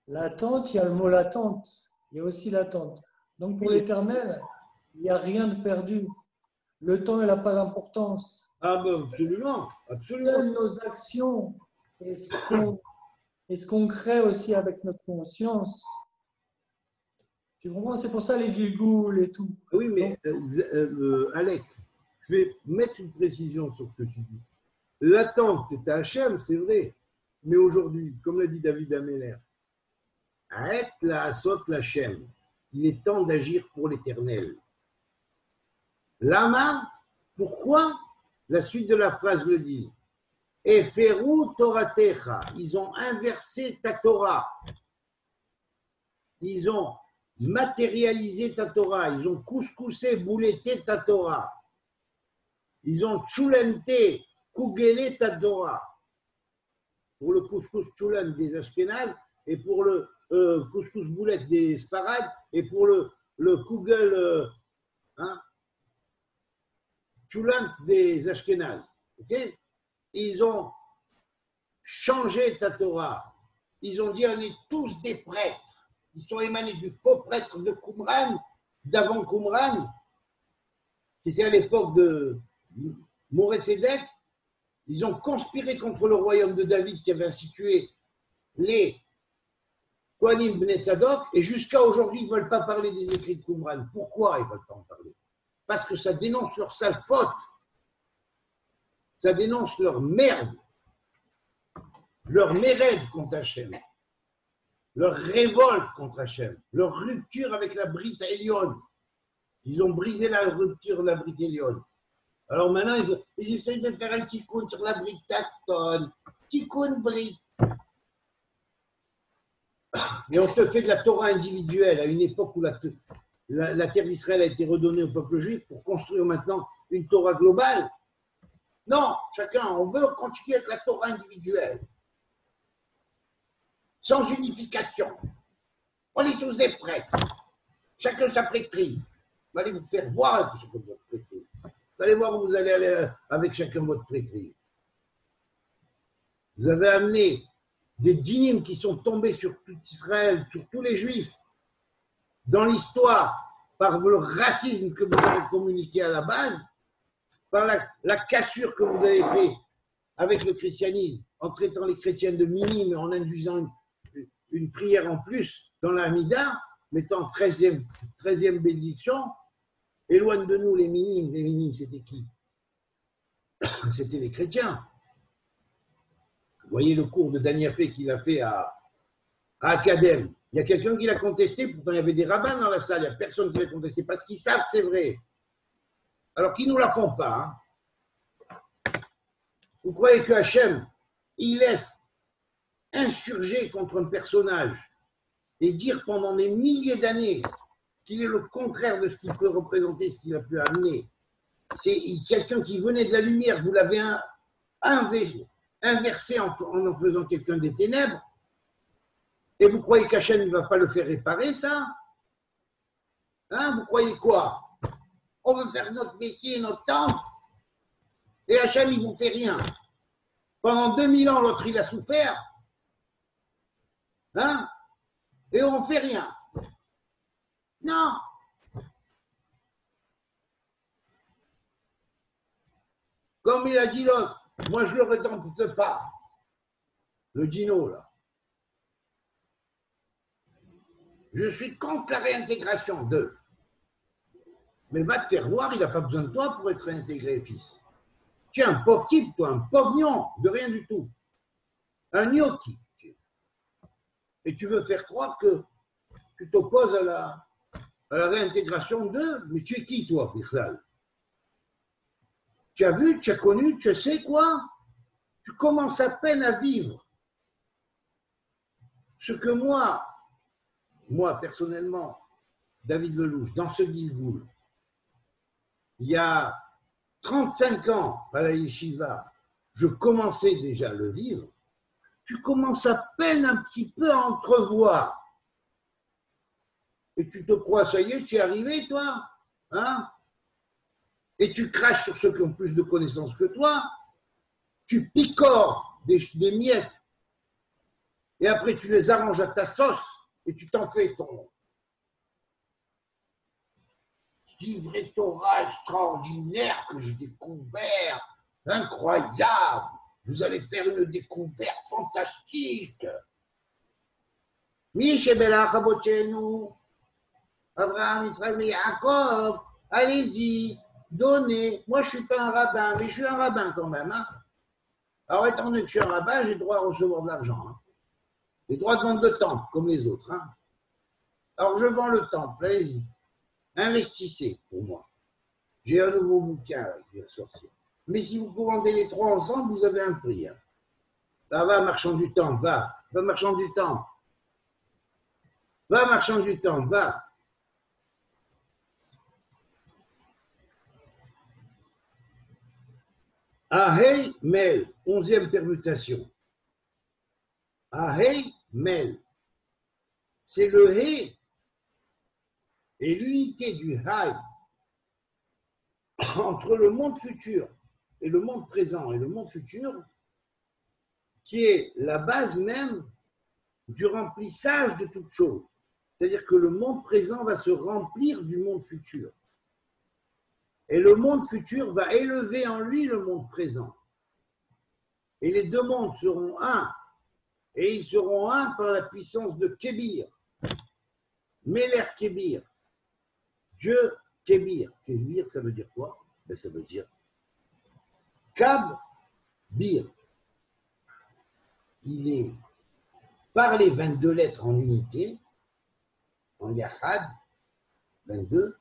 il y a le mot l'attente, il y a aussi l'attente. Donc pour l'Éternel, il n'y a rien de perdu. Le temps, il n'a pas d'importance. Ah ben absolument, absolument. Seules nos actions et ce qu'on crée aussi avec notre conscience. Tu comprends? C'est pour ça les Gilgoul et tout. Oui, mais Alec, je vais mettre une précision sur ce que tu dis. L'attente, c'est à Hachem, c'est vrai. Mais aujourd'hui, comme l'a dit David Ameller, arrête la asot l'Hachem. Il est temps d'agir pour l'Éternel. Lama, pourquoi? La suite de la phrase le dit. Eferu Toratecha. Ils ont inversé ta Torah. Ils ont matérialisé ta Torah. Ils ont couscoussé, bouletté ta Torah. Ils ont tchoulenté, kougelé ta Torah. Pour le couscous tchoulen des Ashkénazes et pour le couscous boulette des Sfarad et pour le kougel tchoulen des Ashkénazes. Okay? Ils ont changé ta Torah. Ils ont dit on est tous des prêtres. Ils sont émanés du faux prêtre de Qumran, d'avant Qumran, qui était à l'époque de Mouré-Sédek. Ils ont conspiré contre le royaume de David qui avait institué les Kohanim Bnei Tzadok et jusqu'à aujourd'hui, ils ne veulent pas parler des écrits de Qumran. Pourquoi ils ne veulent pas en parler? Parce que ça dénonce leur sale faute. Ça dénonce leur merde, leur mérède contre Hachem, leur révolte contre Hachem, leur rupture avec la Brit Elyon. Ils ont brisé la rupture de la Brit Elyon. Alors maintenant, ils essayent de faire un tikkun sur la Brit Tacton, tikkun Brit. Et on te fait de la Torah individuelle à une époque où la terre d'Israël a été redonnée au peuple juif pour construire maintenant une Torah globale. Non, chacun, on veut continuer avec la Torah individuelle. Sans unification. On est tous des prêtres. Chacun sa prêtrise. Vous allez vous faire voir ce que votre prêtrise. Vous allez voir où vous allez aller avec chacun votre prêtrise. Vous avez amené des dynimes qui sont tombés sur tout Israël, sur tous les Juifs, dans l'histoire, par le racisme que vous avez communiqué à la base, par la cassure que vous avez fait avec le christianisme, en traitant les chrétiens de minimes et en induisant une prière en plus dans la Hamida, mettant 13e bénédiction. Éloigne de nous les minimes. Les minimes, c'était qui? c'était les chrétiens. Vous voyez le cours de Daniafé qu'il a fait à Acadème. Il y a quelqu'un qui l'a contesté, pourtant il y avait des rabbins dans la salle, il n'y a personne qui l'a contesté, parce qu'ils savent que c'est vrai. Alors qu'ils ne nous la font pas. Hein. Vous croyez que Hachem, il laisse insurger contre un personnage et dire pendant des milliers d'années qu'il est le contraire de ce qu'il peut représenter, ce qu'il a pu amener. C'est quelqu'un qui venait de la lumière, vous l'avez inversé en faisant quelqu'un des ténèbres, et vous croyez qu'Hachem ne va pas le faire réparer, ça? Hein, vous croyez quoi? On veut faire notre métier, notre temple, et Hachem, il ne vous fait rien. Pendant 2000 ans, l'autre, il a souffert, hein? Et on ne fait rien. Non. Comme il a dit l'autre, moi je ne le rétente pas. Le dino, là. Je suis contre la réintégration d'eux. Mais va te faire voir, il n'a pas besoin de toi pour être réintégré, fils. Tu es un pauvre type, toi, un pauvre nion, de rien du tout. Un gnocchi. Et tu veux faire croire que tu t'opposes à la réintégration d'eux, mais tu es qui, toi, Bichlal? Tu as vu, tu as connu, tu sais quoi? Tu commences à peine à vivre. Ce que moi, personnellement, David Lelouch, dans ce Gilgoul, il y a 35 ans, à la yeshiva, je commençais déjà à le vivre, tu commences à peine un petit peu à entrevoir. Et tu te crois, ça y est, tu es arrivé, toi, hein? Et tu craches sur ceux qui ont plus de connaissances que toi, tu picores des miettes, et après tu les arranges à ta sauce, et tu t'en fais ton livret Torah extraordinaire que j'ai découvert, incroyable. Vous allez faire une découverte fantastique. Mishebelach Abotchenu, Abraham, Israël, Yaakov, allez-y, donnez. Moi, je ne suis pas un rabbin, mais je suis un rabbin quand même. Hein. Alors, étant donné que je suis un rabbin, j'ai le droit à recevoir de l'argent. Hein. J'ai le droit de vendre le temple, comme les autres. Hein. Alors, je vends le temple, allez-y. Investissez pour moi. J'ai un nouveau bouquin qui va sortir. Mais si vous vendez les trois ensemble, vous avez un prix. Hein. Là, va, marchand du temple, va. Va, marchand du temple. Va, marchand du temple, va. Ahei Mel, 11e permutation. Ahei Mel. C'est le He et l'unité du Hay entre le monde futur et le monde présent et le monde futur qui est la base même du remplissage de toute chose. C'est-à-dire que le monde présent va se remplir du monde futur. Et le monde futur va élever en lui le monde présent. Et les deux mondes seront un. Et ils seront un par la puissance de Kébir. Meler Kébir. Dieu Kébir. Kébir, ça veut dire quoi? Ben, ça veut dire Kab Bir. Il est, par les 22 lettres en unité, en Yahad, 22,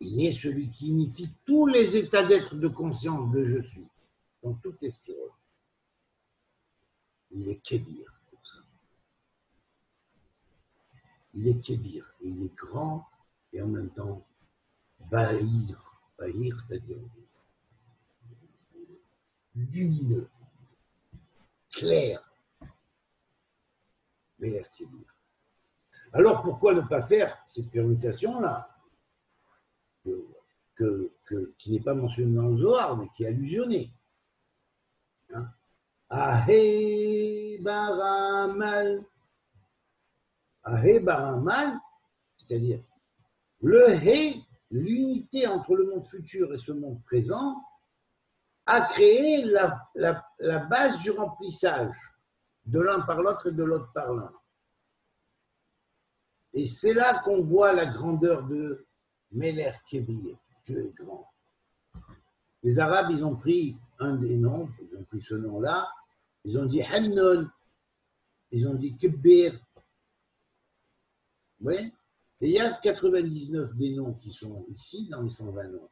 il est celui qui unifie tous les états d'être de conscience de je suis, dans toutes les spirales. Il est Kébir, pour ça. Il est Kébir, et il est grand, et en même temps, Bahir. Bahir, c'est-à-dire lumineux, clair, mais Kébir. Alors pourquoi ne pas faire cette permutation-là qui n'est pas mentionnée dans le Zohar, mais qui est allusionnée. Hein? Ahé Baramal. Ahé Baramal, c'est-à-dire le Hé, l'unité entre le monde futur et ce monde présent, a créé la base du remplissage de l'un par l'autre et de l'autre par l'un. Et c'est là qu'on voit la grandeur de Meler Kébir. Dieu est grand. Les Arabes, ils ont pris un des noms, ils ont pris ce nom-là, ils ont dit Hannon, ils ont dit Kibir. Oui. Et il y a 99 des noms qui sont ici, dans les 120 noms,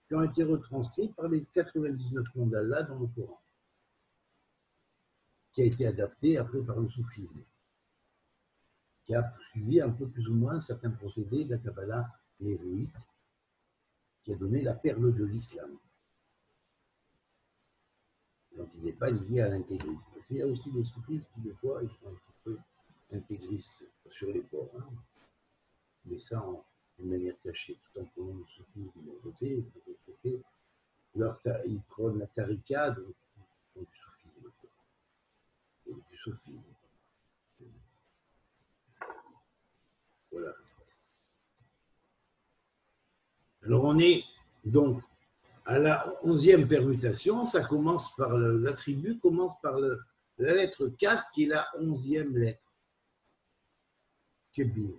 qui ont été retranscrits par les 99 noms d'Allah dans le Coran, qui a été adapté après par le soufisme, qui a suivi un peu plus ou moins certains procédés de la Kabbalah héroïque, qui a donné la perle de l'islam. Donc il n'est pas lié à l'intégrisme. Il y a aussi des soufistes qui, des fois, ils sont un petit peu intégristes sur les bords. Hein. Mais ça, d'une manière cachée, tout en prenant le soufisme d'un côté, et de l'autre côté, ils prennent la tarika, donc du soufisme. Du soufisme. Voilà. Alors on est donc à la 11e permutation, ça commence par l'attribut, commence par la lettre Kaf qui est la 11e lettre. Kébir.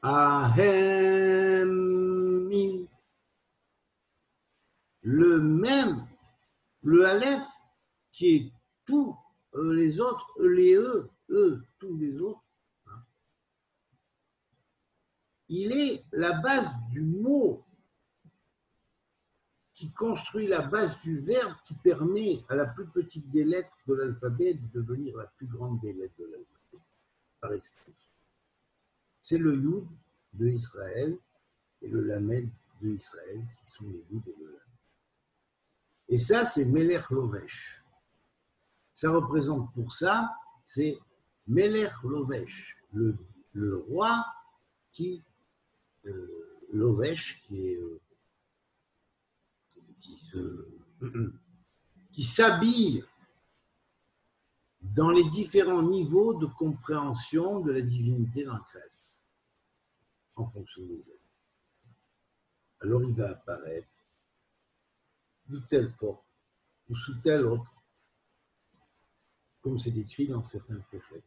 Ahemi. Le même, le Aleph qui est tous les autres, les tous les autres, hein. Il est la base du mot qui construit la base du verbe qui permet à la plus petite des lettres de l'alphabet de devenir la plus grande des lettres de l'alphabet, par extension. C'est le Yud de Israël et le Lamed de Israël qui sont les Yud et le Lamed. Et ça, c'est Melech Lovesh. Ça représente pour ça, c'est Melech Lovesh, le roi qui, Lovesh, qui s'habille dans les différents niveaux de compréhension de la divinité dans la création, en fonction des êtres. Alors il va apparaître de telle forme ou sous telle autre, comme c'est décrit dans certains prophètes.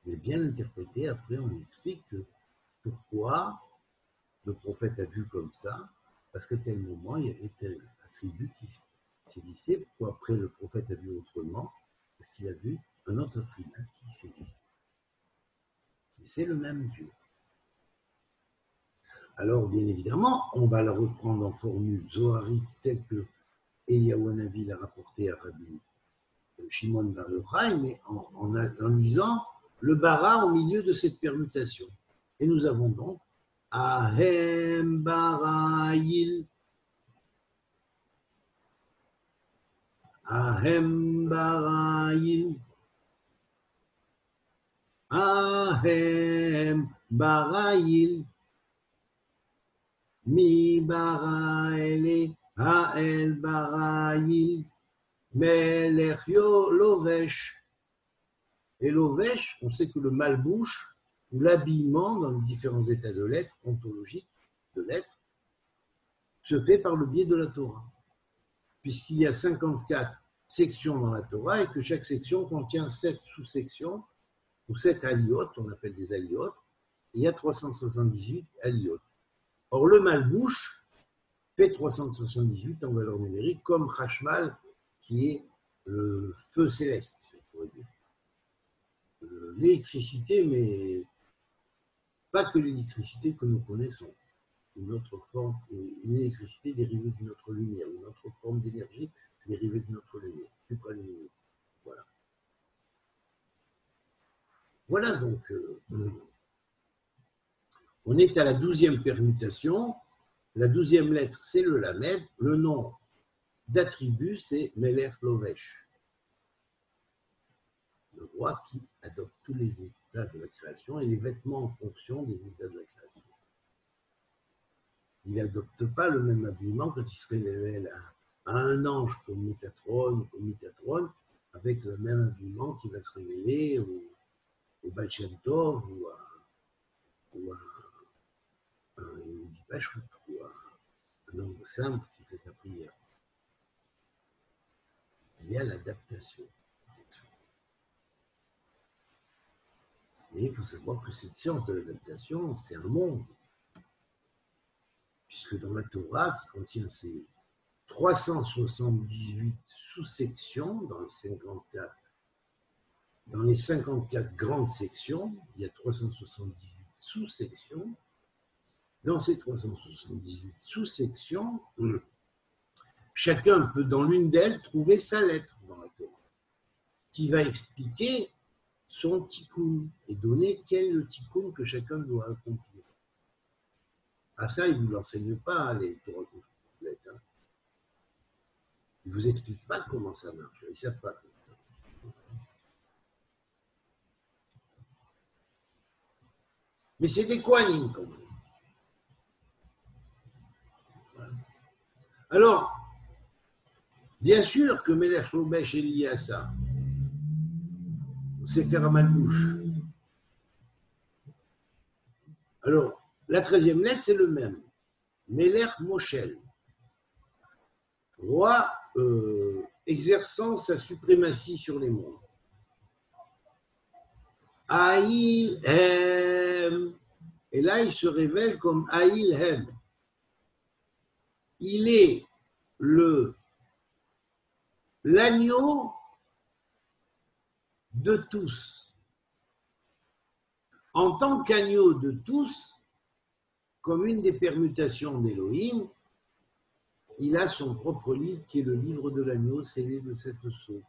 Mais bien interprété, après on explique que pourquoi le prophète a vu comme ça, parce qu'à tel moment il y avait tel attribut qui s'élissait, pourquoi après le prophète a vu autrement, parce qu'il a vu un autre attribut qui s'élissait. Et c'est le même Dieu. Alors, bien évidemment, on va la reprendre en formule zoharique telle que Eliyahu Hanavi l'a rapporté à Rabbi Shimon Bar Yochai, mais en lisant le bara au milieu de cette permutation. Et nous avons donc Ahem Barayil, Ahem Barayil, Ahem Barayil, Mi Baraele, Hael Barayil, Melech Lovesh. Et Lovesh, on sait que le malbouche, ou l'habillement dans les différents états de lettres, ontologiques de lettres, se fait par le biais de la Torah. Puisqu'il y a 54 sections dans la Torah et que chaque section contient 7 sous-sections, ou 7 aliyot, on appelle des aliyot, et il y a 378 aliyot. Or, le malbouche fait 378 en valeur numérique, comme Chashmal, qui est le feu céleste, si on pourrait dire. L'électricité, mais pas que l'électricité que nous connaissons. Une autre forme, une électricité dérivée d'une autre lumière, une autre forme d'énergie dérivée d'une autre lumière, supralumineuse. Voilà. Voilà donc, on est à la 12e permutation. La 12e lettre, c'est le Lamed. Le nom d'attribut, c'est Melech Lovesh, le roi qui adopte tous les états de la création et les vêtements en fonction des états de la création. Il n'adopte pas le même habillement quand il se révèle à un ange comme Métatron ou comme Métatron, avec le même habillement qui va se révéler au Baal Shem Tov ou à un Dipachouk ou à un homme simple qui fait sa prière. Il y a l'adaptation. Mais il faut savoir que cette science de l'adaptation, c'est un monde. Puisque dans la Torah, qui contient ces 378 sous-sections dans les 54 grandes sections, il y a 378 sous-sections. Dans ces 378 sous-sections, chacun peut dans l'une d'elles trouver sa lettre dans la Torah, qui va expliquer son tikkun et donner quel est le tikkun que chacun doit accomplir. À ça, ils ne vous l'enseignent pas, les Torah complètes. Hein. Ils ne vous expliquent pas comment ça marche. Ils ne savent pas comment ça marche. Mais c'est des Kohanim quand même. Voilà. Alors, bien sûr que Melech Shobesh est lié à ça. C'est faire un malbouche. Alors, la 13e lettre, c'est le même. Melech Moshel. Roi exerçant sa suprématie sur les mondes. Aïl Hem. Et là, il se révèle comme Aïl Hem. Il est l'agneau de tous. En tant qu'agneau de tous, comme une des permutations d'Élohim, il a son propre livre qui est le livre de l'agneau scellé de cette sceau.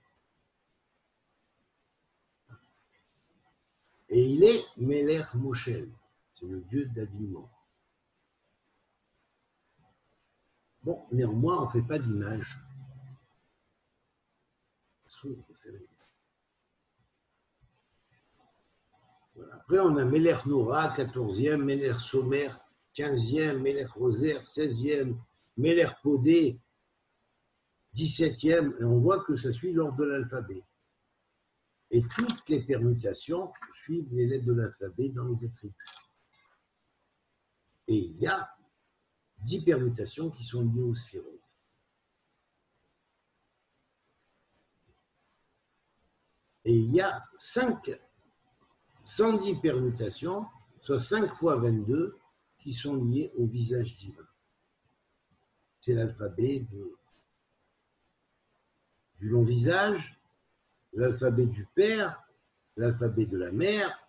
Et il est Melech Moshel, c'est le dieu d'habillement. Bon, néanmoins, on ne fait pas d'image. Voilà. Après, on a Melech Nora, 14e, Melech Somer, 15e, Melech Roser, 16e, Melech Podé, 17e, et on voit que ça suit l'ordre de l'alphabet. Et toutes les permutations suivent les lettres de l'alphabet dans les attributs. Et il y a 10 permutations qui sont liées aux sphéroïdes. Et il y a 110 permutations, soit 5 fois 22, qui sont liées au visage divin. C'est l'alphabet du long visage, l'alphabet du père, l'alphabet de la mère,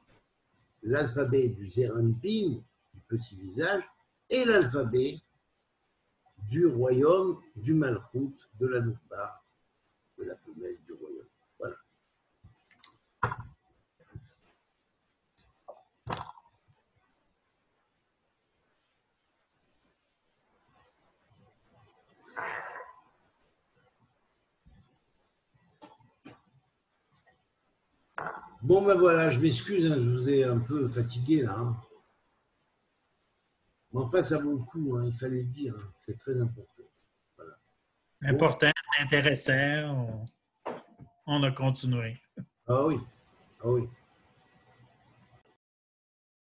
l'alphabet du Zéranpin, du petit visage, et l'alphabet du royaume, du Malchut, de la Nukba, de la femelle du royaume. Voilà. Bon, ben voilà, je m'excuse, hein, je vous ai un peu fatigué là. Hein. Mais enfin, ça vaut le coup, hein, il fallait le dire, hein, c'est très important. Voilà. Important, c'est intéressant. On a continué. Ah oui, ah oui.